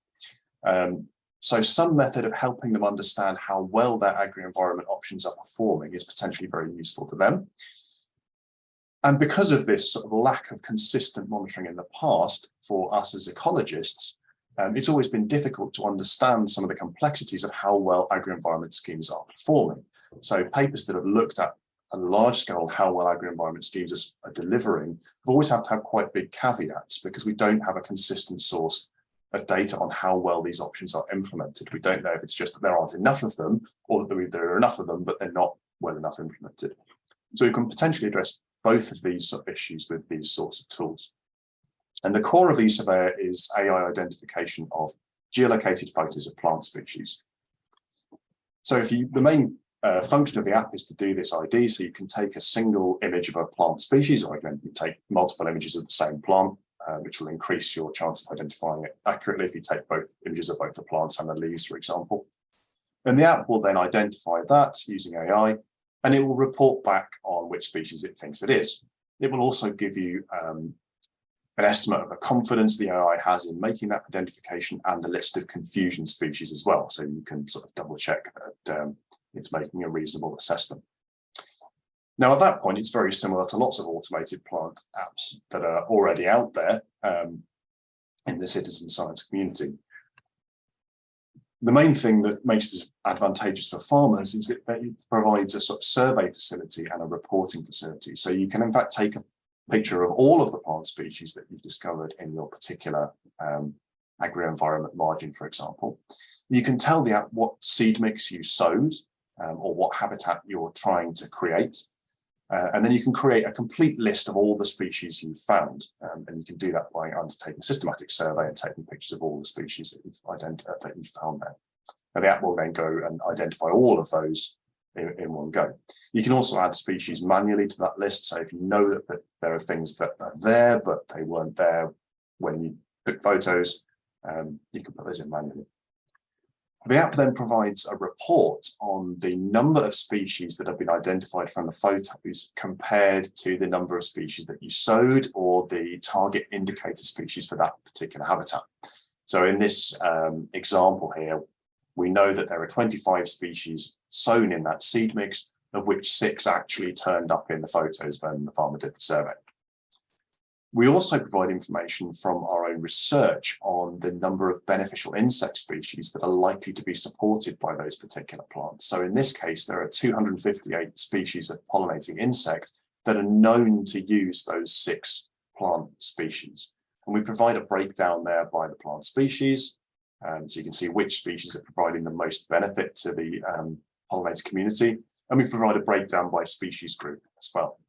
So some method of helping them understand how well their agri-environment options are performing is potentially very useful to them. And because of this sort of lack of consistent monitoring in the past for us as ecologists, it's always been difficult to understand some of the complexities of how well agri-environment schemes are performing. So papers that have looked at a large scale how well agri-environment schemes are delivering have always had to have quite big caveats because we don't have a consistent source of data on how well these options are implemented. We don't know if it's just that there aren't enough of them or that there are enough of them, but they're not well enough implemented. So we can potentially address both of these sort of issues with these sorts of tools. And the core of eSurveyor is AI identification of geolocated photos of plant species. So the main function of the app is to do this ID, so you can take a single image of a plant species, or again, you take multiple images of the same plant, which will increase your chance of identifying it accurately if you take both images of both the plants and the leaves, for example. And the app will then identify that using AI, and it will report back on which species it thinks it is. It will also give you an estimate of the confidence the AI has in making that identification and a list of confusion species as well. So you can sort of double check that it's making a reasonable assessment. Now, at that point, it's very similar to lots of automated plant apps that are already out there in the citizen science community. The main thing that makes this advantageous for farmers is that it provides a sort of survey facility and a reporting facility. So you can in fact take a picture of all of the plant species that you've discovered in your particular agri-environment margin, for example. You can tell the app what seed mix you sowed or what habitat you're trying to create. And then you can create a complete list of all the species you've found. And you can do that by undertaking a systematic survey and taking pictures of all the species that you've found there. And the app will then go and identify all of those in one go. You can also add species manually to that list. So if you know that there are things that are there, but they weren't there when you took photos, you can put those in manually. The app then provides a report on the number of species that have been identified from the photos compared to the number of species that you sowed or the target indicator species for that particular habitat. So in this example here, we know that there are 25 species sown in that seed mix, of which 6 actually turned up in the photos when the farmer did the survey. We also provide information from our own research on the number of beneficial insect species that are likely to be supported by those particular plants. So in this case, there are 258 species of pollinating insects that are known to use those 6 plant species. And we provide a breakdown there by the plant species. So you can see which species are providing the most benefit to the pollinator community. And we provide a breakdown by species group as well.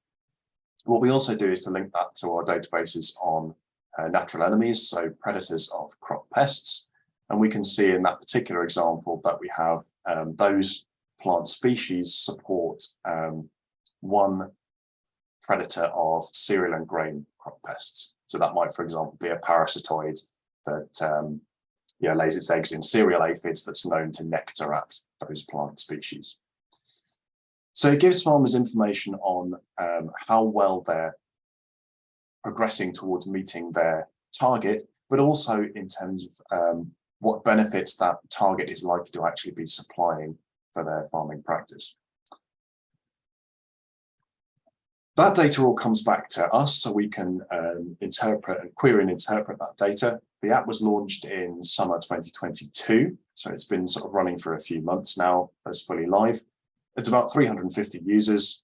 What we also do is to link that to our databases on natural enemies, so predators of crop pests. And we can see in that particular example that we have those plant species support one predator of cereal and grain crop pests. So that might, for example, be a parasitoid that lays its eggs in cereal aphids that's known to nectar at those plant species. So it gives farmers information on how well they're progressing towards meeting their target, but also in terms of what benefits that target is likely to actually be supplying for their farming practice. That data all comes back to us, so we can interpret and query and interpret that data. The app was launched in summer 2022, so it's been sort of running for a few months now as fully live. It's about 350 users.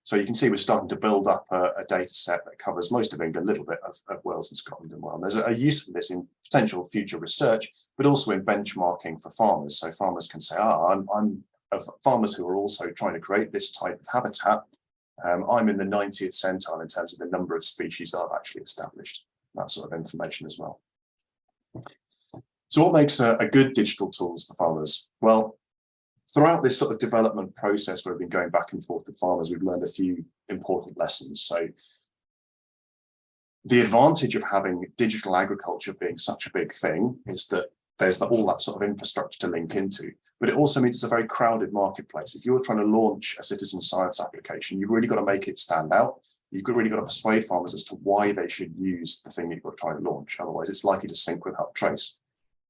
So you can see we're starting to build up a data set that covers most of England, a little bit of Wales and Scotland and Wales. There's a use for this in potential future research, but also in benchmarking for farmers. So farmers can say, I'm farmers who are also trying to create this type of habitat. I'm in the 90th centile in terms of the number of species that I've actually established, that sort of information as well. So what makes a good digital tools for farmers? Well, throughout this sort of development process where we've been going back and forth with farmers, we've learned a few important lessons. So the advantage of having digital agriculture being such a big thing is that there's all that sort of infrastructure to link into, but it also means it's a very crowded marketplace. If you're trying to launch a citizen science application, you've really got to make it stand out. You've really got to persuade farmers as to why they should use the thing that you're trying to launch. Otherwise, it's likely to sink without trace.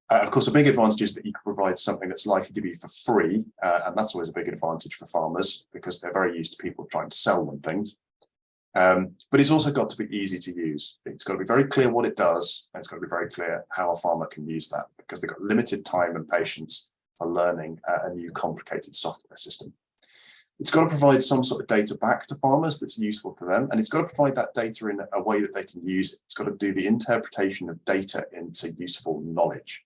Of course, a big advantage is that you can provide something that's likely to be for free, and that's always a big advantage for farmers because they're very used to people trying to sell them things. But it's also got to be easy to use. It's got to be very clear what it does, and it's got to be very clear how a farmer can use that because they've got limited time and patience for learning a new complicated software system. It's got to provide some sort of data back to farmers that's useful to them, and it's got to provide that data in a way that they can use it. It's got to do the interpretation of data into useful knowledge.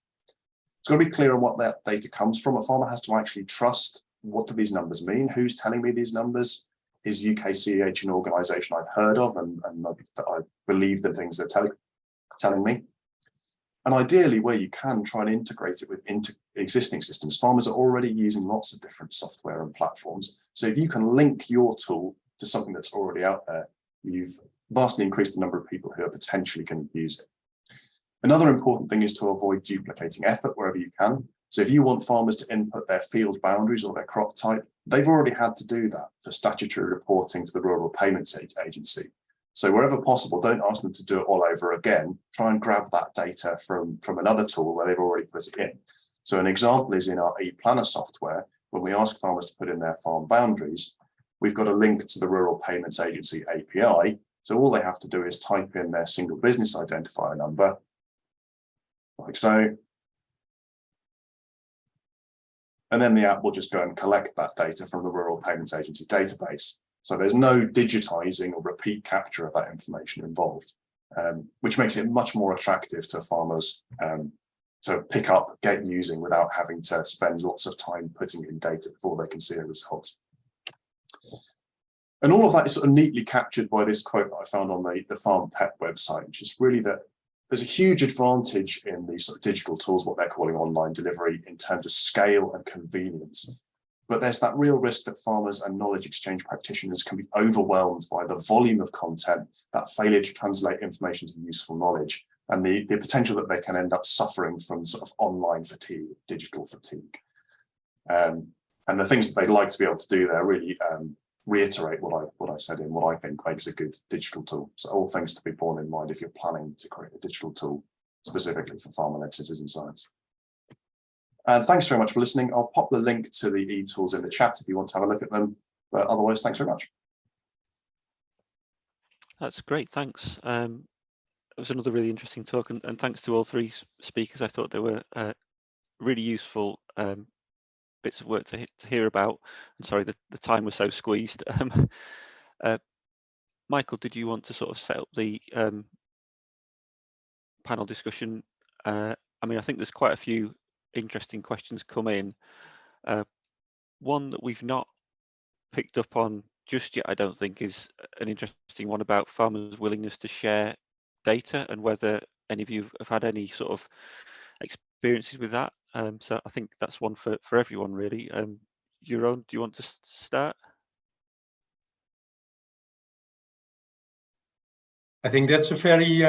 It's got to be clear on what that data comes from. A farmer has to actually trust, what do these numbers mean? Who's telling me these numbers? Is UKCEH an organisation I've heard of and I believe the things they're telling me? And ideally, where you can, try and integrate it with existing systems. Farmers are already using lots of different software and platforms. So if you can link your tool to something that's already out there, you've vastly increased the number of people who are potentially going to use it. Another important thing is to avoid duplicating effort wherever you can. So if you want farmers to input their field boundaries or their crop type, they've already had to do that for statutory reporting to the Rural Payments Agency. So wherever possible, don't ask them to do it all over again. Try and grab that data from another tool where they've already put it in. So an example is in our ePlanner software. When we ask farmers to put in their farm boundaries, we've got a link to the Rural Payments Agency API. So all they have to do is type in their single business identifier number, like so. And then the app will just go and collect that data from the Rural Payments Agency database. So there's no digitizing or repeat capture of that information involved, which makes it much more attractive to farmers to pick up, get using without having to spend lots of time putting in data before they can see a result. And all of that is sort of neatly captured by this quote that I found on the Farm Pet website, which is really that there's a huge advantage in these sort of digital tools, what they're calling online delivery, in terms of scale and convenience. But there's that real risk that farmers and knowledge exchange practitioners can be overwhelmed by the volume of content, that failure to translate information to useful knowledge, and the potential that they can end up suffering from sort of online fatigue, digital fatigue. And the things that they'd like to be able to do there really reiterate what I said in what I think makes a good digital tool. So all things to be borne in mind if you're planning to create a digital tool specifically for farmer-led citizen science. And thanks very much for listening. I'll pop the link to the e-tools in the chat if you want to have a look at them. But otherwise, thanks very much. That's great, thanks. It was another really interesting talk, and thanks to all three speakers. I thought they were really useful bits of work to hear about. I'm sorry the time was so squeezed. Michael, did you want to sort of set up the panel discussion? I mean, I think there's quite a few interesting questions come in. One that we've not picked up on just yet, I don't think, is an interesting one about farmers' willingness to share data and whether any of you have had any sort of experiences with that. So I think that's one for everyone really. Jeroen, do you want to start? I think that's a very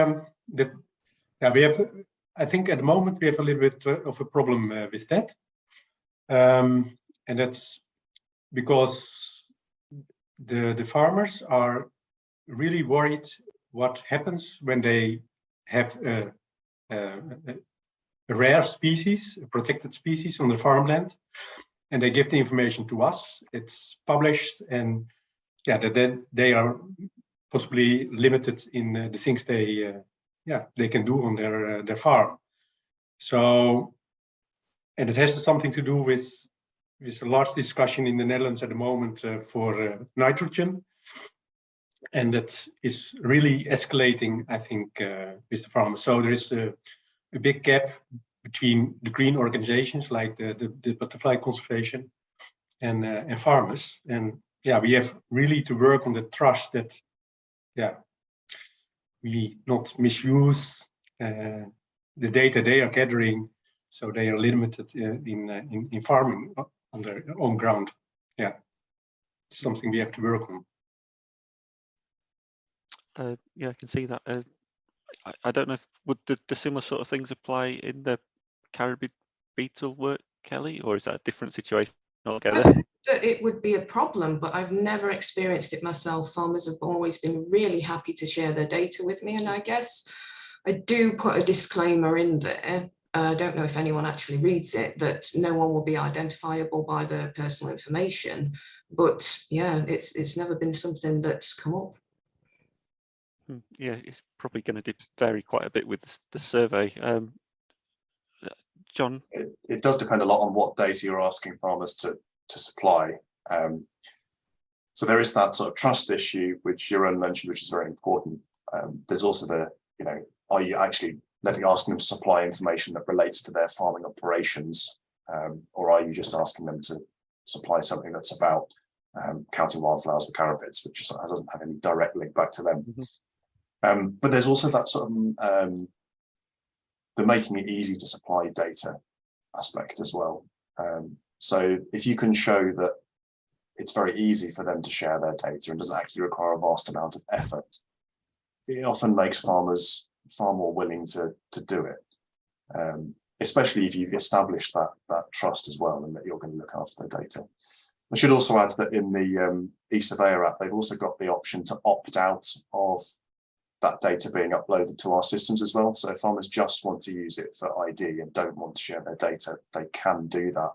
I think at the moment we have a little bit of a problem with that, and that's because the farmers are really worried what happens when they have a rare species, a protected species on the farmland, and they give the information to us. It's published, and yeah, that they are possibly limited in the things they can do on their farm. So, and it has something to do with a large discussion in the Netherlands at the moment for nitrogen, and that is really escalating, I think, with the farmers. So there is a big gap between the green organizations like the butterfly conservation and farmers. And yeah, we have really to work on the trust that we not misuse the data they are gathering, so they are limited in farming on their own ground. Yeah, it's something we have to work on. Yeah, I can see that. I don't know if would the similar sort of things apply in the Caribbean beetle work, Kelly, or is that a different situation altogether? It would be a problem, but I've never experienced it myself. Farmers have always been really happy to share their data with me, and I guess I do put a disclaimer in there. I don't know if anyone actually reads it, that no one will be identifiable by their personal information, but yeah, it's never been something that's come up. Yeah, it's probably going to vary quite a bit with the survey. John? It does depend a lot on what data you're asking farmers to supply. So there is that sort of trust issue, which Jeroen mentioned, which is very important. There's also the, are you actually asking them to supply information that relates to their farming operations, or are you just asking them to supply something that's about counting wildflowers or caribids, which doesn't have any direct link back to them. But there's also that sort of the making it easy to supply data aspect as well. So if you can show that it's very easy for them to share their data and doesn't actually require a vast amount of effort, it often makes farmers far more willing to do it, especially if you've established that trust as well and that you're going to look after their data. I should also add that in the eSurveyor app, they've also got the option to opt out of that data being uploaded to our systems as well. So if farmers just want to use it for ID and don't want to share their data, they can do that.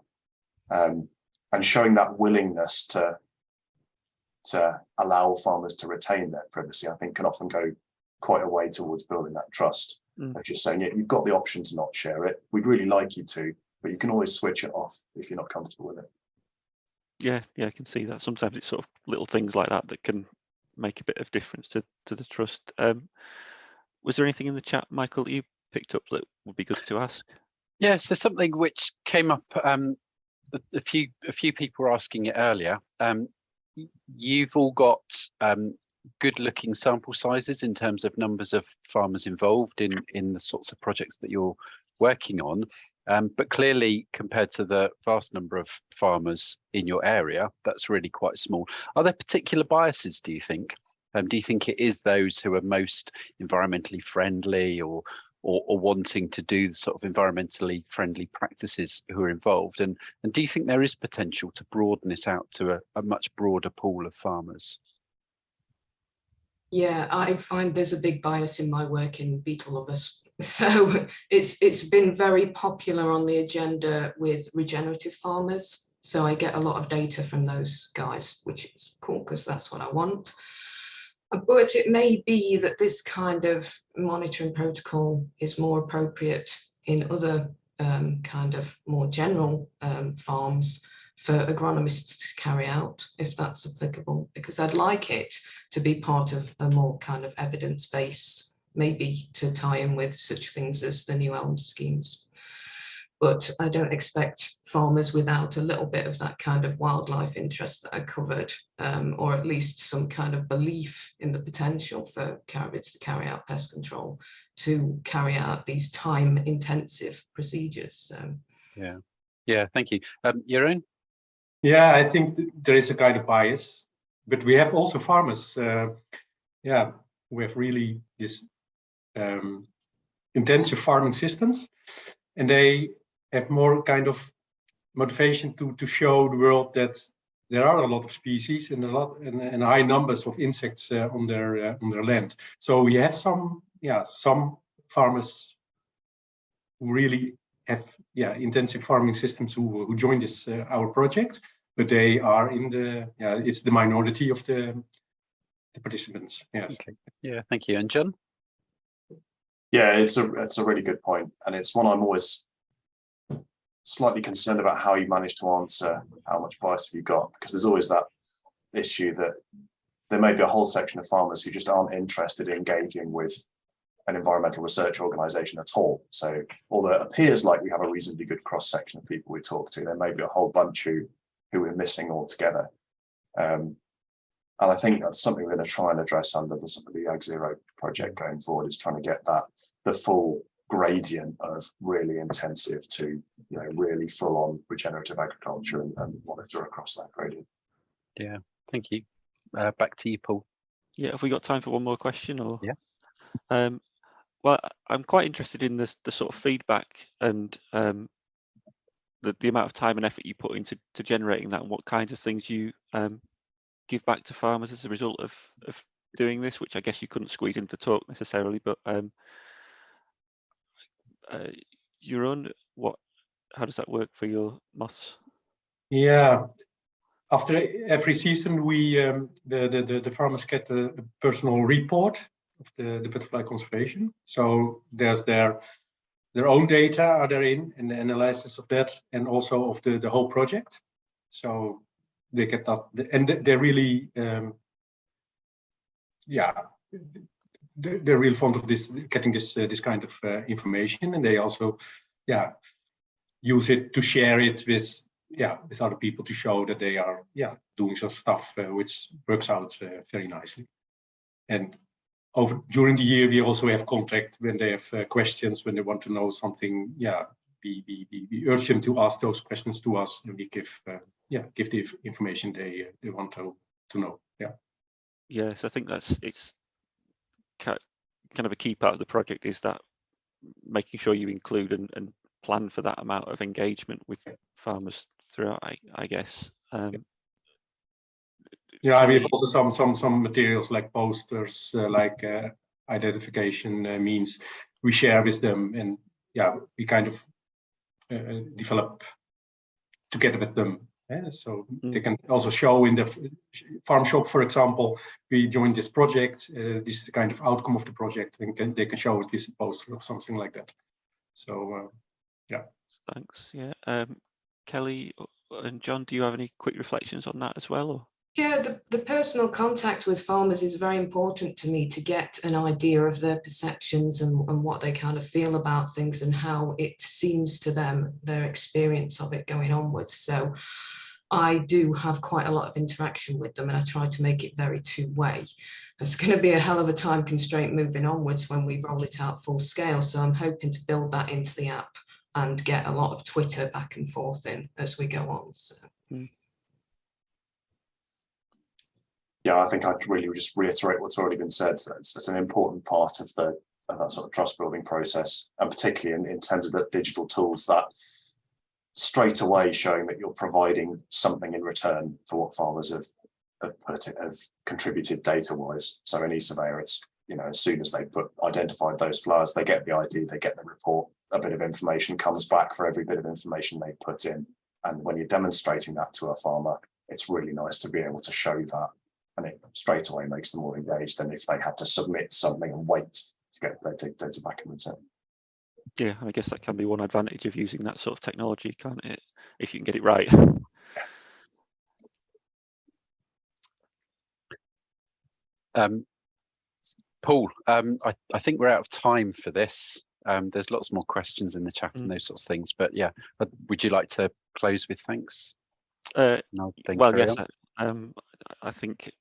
And showing that willingness to allow farmers to retain their privacy, I think can often go quite a way towards building that trust. Of just saying, yeah, you've got the option to not share it. We'd really like you to, but you can always switch it off if you're not comfortable with it. Yeah, I can see that. Sometimes it's sort of little things like that that can make a bit of difference to the trust. Was there anything in the chat, Michael, that you picked up that would be good to ask? Yes, there's something which came up. A few people were asking it earlier. You've all got good-looking sample sizes in terms of numbers of farmers involved in the sorts of projects that you're working on. But clearly, compared to the vast number of farmers in your area, that's really quite small. Are there particular biases, do you think? Do you think it is those who are most environmentally friendly or or wanting to do the sort of environmentally friendly practices who are involved? And do you think there is potential to broaden this out to a much broader pool of farmers? Yeah, I find there's a big bias in my work in beetle lovers. So it's been very popular on the agenda with regenerative farmers. So I get a lot of data from those guys, which is cool because that's what I want. But it may be that this kind of monitoring protocol is more appropriate in other kind of more general farms for agronomists to carry out, if that's applicable, because I'd like it to be part of a more kind of evidence base, maybe to tie in with such things as the new elm schemes. But I don't expect farmers without a little bit of that kind of wildlife interest that I covered, or at least some kind of belief in the potential for caribids to carry out pest control, to carry out these time-intensive procedures. So. Yeah, thank you. Jeroen? Yeah, I think there is a kind of bias, but we have also farmers, who have really this intensive farming systems, and they have more kind of motivation to show the world that there are a lot of species and and high numbers of insects on their land. So we have some farmers who really have intensive farming systems who join this our project, but they are in the it's the minority of the participants. Yes. Okay. Yeah, thank you. And John? Yeah, it's a really good point, and it's one I'm always slightly concerned about how you manage to answer how much bias have you got, because there's always that issue that there may be a whole section of farmers who just aren't interested in engaging with an environmental research organisation at all. So although it appears like we have a reasonably good cross section of people we talk to, there may be a whole bunch who we're missing altogether. And I think that's something we're going to try and address under the Ag Zero project going forward, is trying to get the full gradient of really intensive to really full-on regenerative agriculture and monitor across that gradient. Yeah, thank you. Back to you, Paul. Yeah, have we got time for one more question? Or yeah. Well, I'm quite interested in the sort of feedback and the amount of time and effort you put into generating that, and what kinds of things you give back to farmers as a result of doing this, which I guess you couldn't squeeze into talk necessarily, but Jeroen, how does that work for your moths? Yeah, after every season, we the farmers get a personal report of the butterfly conservation. So there's their own data are therein, and the analysis of that, and also of the whole project. So they get that, and they're really they're really fond of this, getting this kind of information, and they also use it to share it with other people, to show that they are doing some stuff which works out very nicely. And during the year, we also have contact when they have questions, when they want to know something. We urge them to ask those questions to us, and we give the information they want to know. Yes, I think it's kind of a key part of the project, is that making sure you include and plan for that amount of engagement with farmers throughout, I guess. We have also some materials like posters, like identification means we share with them, and we kind of develop together with them. So they can also show in the farm shop, for example, we joined this project. This is the kind of outcome of the project, and they can show it with a poster or something like that. So Thanks. Yeah. Kelly and John, do you have any quick reflections on that as well? Or? Yeah, the personal contact with farmers is very important to me, to get an idea of their perceptions and what they kind of feel about things, and how it seems to them, their experience of it going onwards. So I do have quite a lot of interaction with them, and I try to make it very two-way. It's going to be a hell of a time constraint moving onwards when we roll it out full scale. So I'm hoping to build that into the app and get a lot of Twitter back and forth in as we go on. So. Yeah, I think I'd really just reiterate what's already been said. It's an important part of that sort of trust building process, and particularly in terms of the digital tools, that straight away showing that you're providing something in return for what farmers have contributed data wise. So in eSurveyor, it's, you know, as soon as they identified those flowers, they get the ID, they get the report, a bit of information comes back for every bit of information they put in. And when you're demonstrating that to a farmer, it's really nice to be able to show that, and it straight away makes them more engaged than if they had to submit something and wait to get their data back in return. Yeah, I guess that can be one advantage of using that sort of technology, can't it? If you can get it right. Paul, I think we're out of time for this. There's lots more questions in the chat and those sorts of things, but yeah, would you like to close with thanks? Well, yes, I think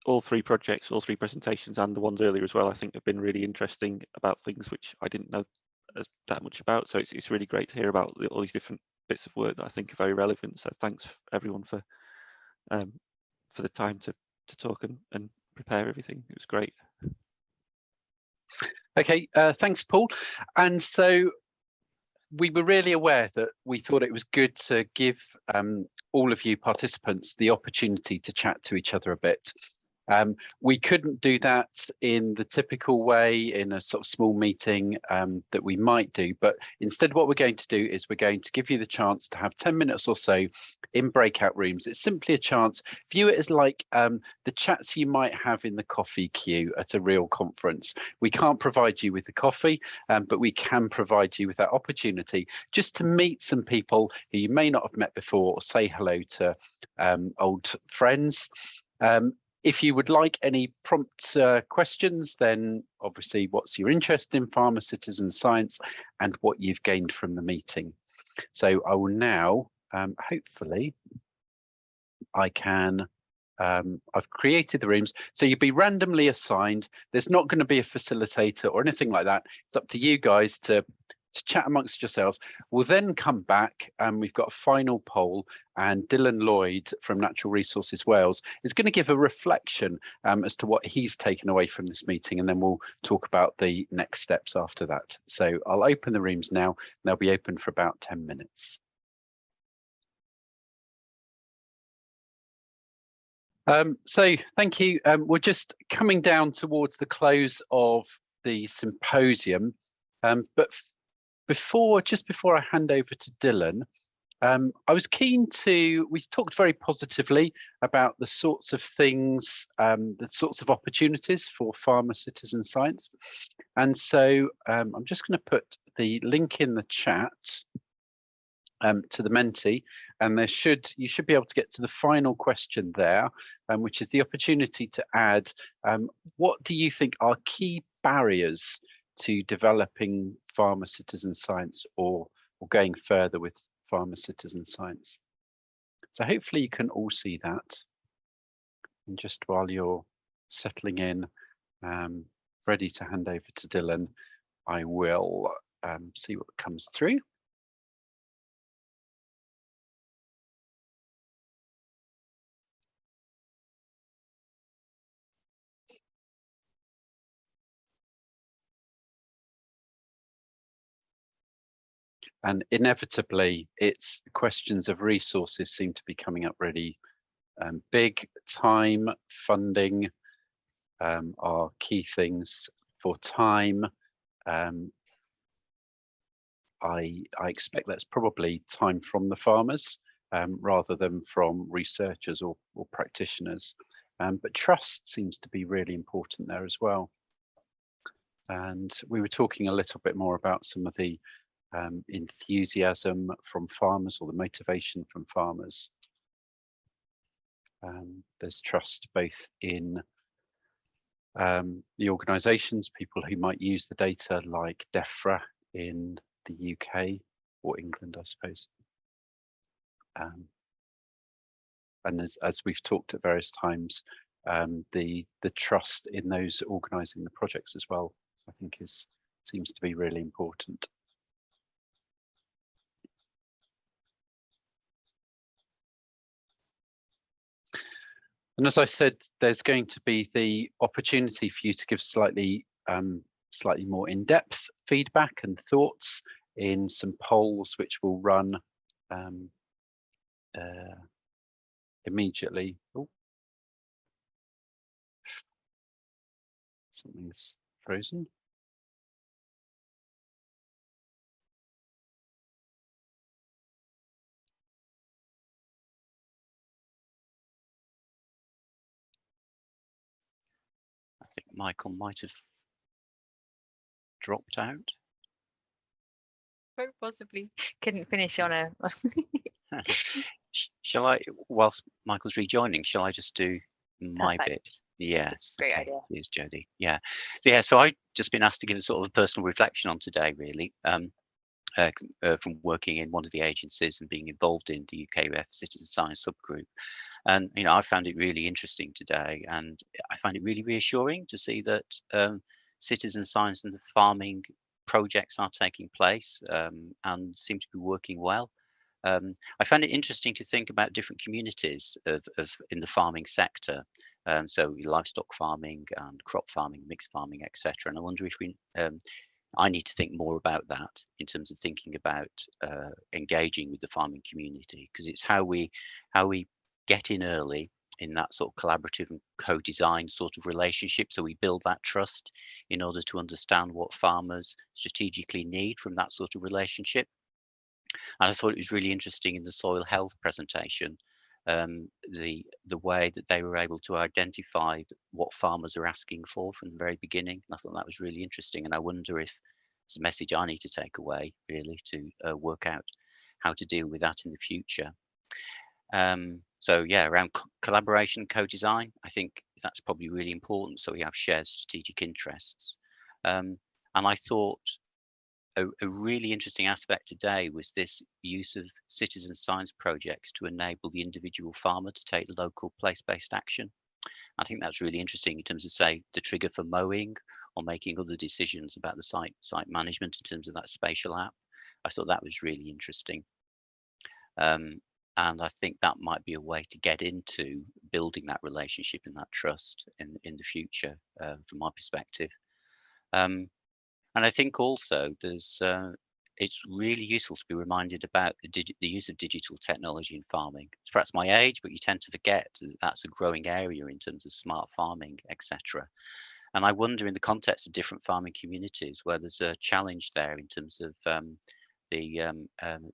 all three projects, all three presentations, and the ones earlier as well, I think have been really interesting about things which I didn't know that much about. So it's really great to hear about all these different bits of work that I think are very relevant. So thanks everyone for the time to talk and prepare everything. It was great. Okay, thanks, Paul. And so we were really aware that we thought it was good to give all of you participants the opportunity to chat to each other a bit. We couldn't do that in the typical way in a sort of small meeting that we might do, but instead what we're going to do is we're going to give you the chance to have 10 minutes or so in breakout rooms. It's simply a chance, view it as like the chats you might have in the coffee queue at a real conference. We can't provide you with the coffee, but we can provide you with that opportunity just to meet some people who you may not have met before, or say hello to old friends. If you would like any prompt questions, then obviously what's your interest in farmer citizen science and what you've gained from the meeting. So I will now, hopefully, I can, I've created the rooms. So you'll be randomly assigned. There's not going to be a facilitator or anything like that. It's up to you guys to chat amongst yourselves. We'll then come back and we've got a final poll, and Dylan Lloyd from Natural Resources Wales is going to give a reflection as to what he's taken away from this meeting, and then we'll talk about the next steps after that. So I'll open the rooms now. They'll be open for about 10 minutes. So thank you. We're just coming down towards the close of the symposium, but just before I hand over to Dylan, I was keen to, we talked very positively about the sorts of things, the sorts of opportunities for farmer citizen science. And so I'm just going to put the link in the chat to the Menti, and you should be able to get to the final question there, which is the opportunity to add, what do you think are key barriers to developing farmer citizen science or going further with farmer citizen science? So hopefully you can all see that. And just while you're settling in, ready to hand over to Dylan, I will see what comes through. And inevitably, it's questions of resources seem to be coming up really big. Time, funding are key things. For time, I expect that's probably time from the farmers rather than from researchers or practitioners. But trust seems to be really important there as well. And we were talking a little bit more about some of the enthusiasm from farmers, or the motivation from farmers. There's trust both in the organisations, people who might use the data, like DEFRA in the UK or England, I suppose. And as we've talked at various times, the trust in those organising the projects as well, I think seems to be really important. And as I said, there's going to be the opportunity for you to give slightly slightly more in-depth feedback and thoughts in some polls which will run immediately. Oh, something's frozen. I think Michael might have dropped out. Very possibly. Couldn't finish on a. Shall I, whilst Michael's rejoining, shall I just do my Perfect. bit? Yes. Great Okay. idea. Here's Jodie. Yeah. So I've just been asked to give a sort of a personal reflection on today, really, from working in one of the agencies and being involved in the UKEOF Citizen Science subgroup. And, you know, I found it really interesting today, and I find it really reassuring to see that citizen science and the farming projects are taking place and seem to be working well. I find it interesting to think about different communities of in the farming sector. So livestock farming and crop farming, mixed farming, etc. And I wonder if we, I need to think more about that in terms of thinking about engaging with the farming community, because it's how we get in early in that sort of collaborative and co-design sort of relationship. So we build that trust in order to understand what farmers strategically need from that sort of relationship. And I thought it was really interesting in the soil health presentation, the way that they were able to identify what farmers are asking for from the very beginning. And I thought that was really interesting. And I wonder if it's a message I need to take away, really, to work out how to deal with that in the future. So yeah, around collaboration, co-design, I think that's probably really important. So we have shared strategic interests. And I thought a really interesting aspect today was this use of citizen science projects to enable the individual farmer to take local place-based action. I think that's really interesting in terms of, say, the trigger for mowing or making other decisions about the site management in terms of that spatial app. I thought that was really interesting. And I think that might be a way to get into building that relationship and that trust in the future, from my perspective. And I think also there's it's really useful to be reminded about the use of digital technology in farming. It's perhaps my age, but you tend to forget that that's a growing area in terms of smart farming, etc. And I wonder, in the context of different farming communities, where there's a challenge there in terms of the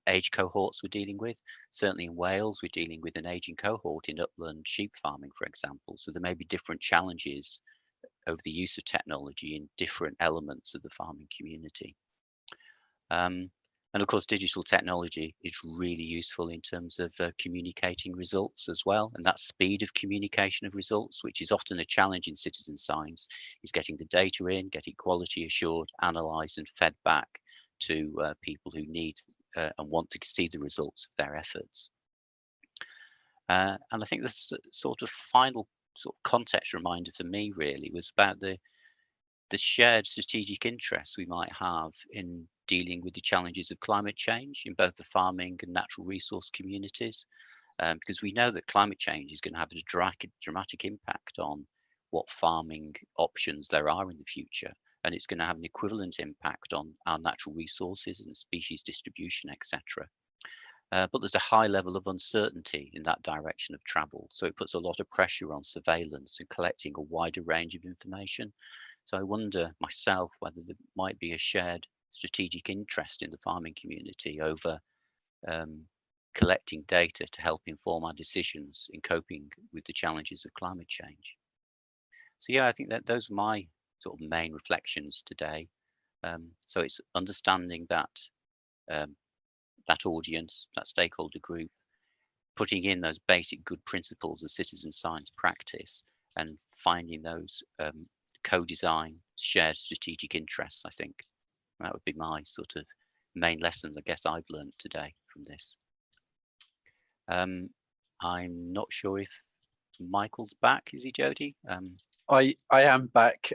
age cohorts we're dealing with. Certainly in Wales, we're dealing with an aging cohort in upland sheep farming, for example. So there may be different challenges of the use of technology in different elements of the farming community. And of course, digital technology is really useful in terms of communicating results as well. And that speed of communication of results, which is often a challenge in citizen science, is getting the data in, getting quality assured, analysed and fed back to people who need and want to see the results of their efforts. And I think this sort of final sort of context reminder for me really was about the shared strategic interests we might have in dealing with the challenges of climate change in both the farming and natural resource communities, because we know that climate change is going to have a dramatic impact on what farming options there are in the future, and it's going to have an equivalent impact on our natural resources and species distribution, etc. But there's a high level of uncertainty in that direction of travel. So it puts a lot of pressure on surveillance and collecting a wider range of information. So I wonder myself whether there might be a shared strategic interest in the farming community over collecting data to help inform our decisions in coping with the challenges of climate change. So yeah, I think that those are my sort of main reflections today. So it's understanding that that audience, that stakeholder group, putting in those basic good principles of citizen science practice and finding those co-design, shared strategic interests. I think that would be my sort of main lessons I guess I've learned today from this. I'm not sure if Michael's back, is he, Jodie? I am back.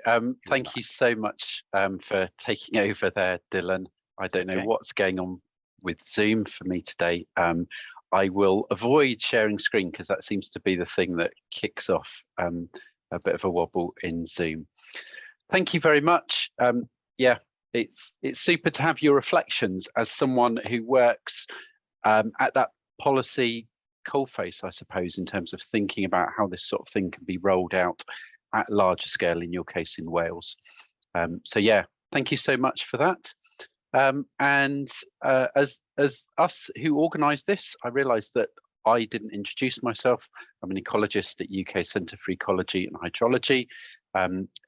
Thank you so much for taking over there, Dylan. I don't know what's going on with Zoom for me today. I will avoid sharing screen because that seems to be the thing that kicks off a bit of a wobble in Zoom. Thank you very much. Yeah, it's super to have your reflections as someone who works at that policy coalface, I suppose, in terms of thinking about how this sort of thing can be rolled out at larger scale, in your case in Wales. So yeah, thank you so much for that. As us who organised this, I realised that I didn't introduce myself. I'm an ecologist at UK Centre for Ecology and Hydrology,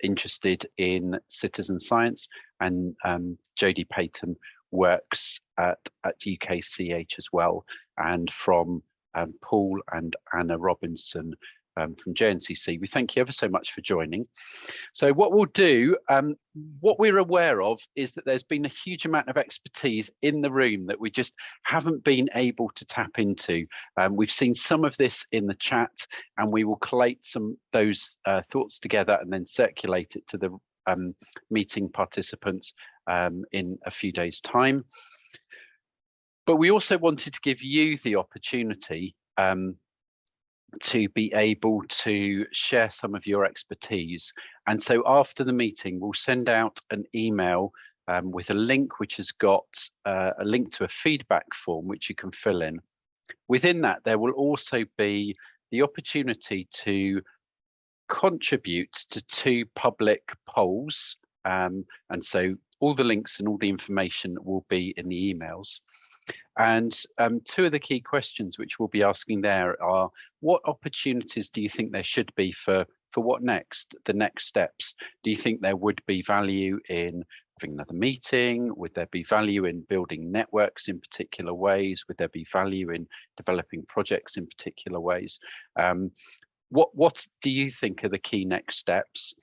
interested in citizen science, and Jodie Payton works at UKCEH as well, and from Paul and Anna Robinson from JNCC. We thank you ever so much for joining. So what we'll do, what we're aware of is that there's been a huge amount of expertise in the room that we just haven't been able to tap into. We've seen some of this in the chat, and we will collate those thoughts together and then circulate it to the meeting participants in a few days' time. But we also wanted to give you the opportunity to be able to share some of your expertise. And so after the meeting, we'll send out an email with a link which has got a link to a feedback form which you can fill in. Within that, there will also be the opportunity to contribute to 2 public polls. And so all the links and all the information will be in the emails. And 2 of the key questions which we'll be asking there are, what opportunities do you think there should be for what next, the next steps? Do you think there would be value in having another meeting? Would there be value in building networks in particular ways? Would there be value in developing projects in particular ways? What do you think are the key next steps?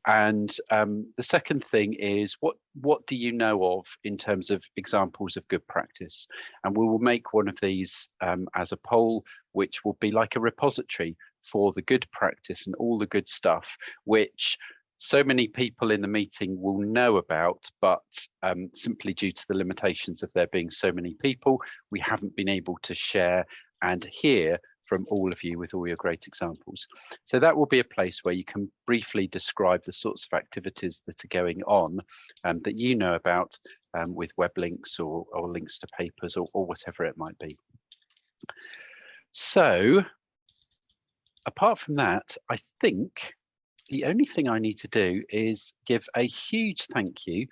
And the second thing is, what do you know of in terms of examples of good practice? And we will make one of these as a poll, which will be like a repository for the good practice and all the good stuff, which so many people in the meeting will know about, but simply due to the limitations of there being so many people, we haven't been able to share and hear from all of you with all your great examples. So that will be a place where you can briefly describe the sorts of activities that are going on that you know about with web links or links to papers or whatever it might be. So apart from that, I think the only thing I need to do is give a huge thank you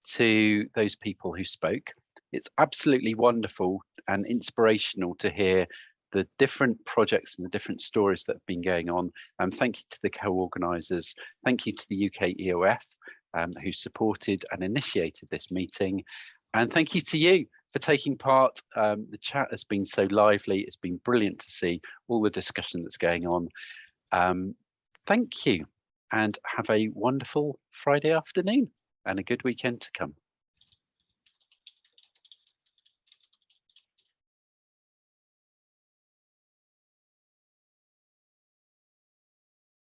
to those people who spoke. It's absolutely wonderful and inspirational to hear the different projects and the different stories that have been going on. Thank you to the co-organisers. Thank you to the UKEOF who supported and initiated this meeting. And thank you to you for taking part. The chat has been so lively. It's been brilliant to see all the discussion that's going on. Thank you, and have a wonderful Friday afternoon and a good weekend to come.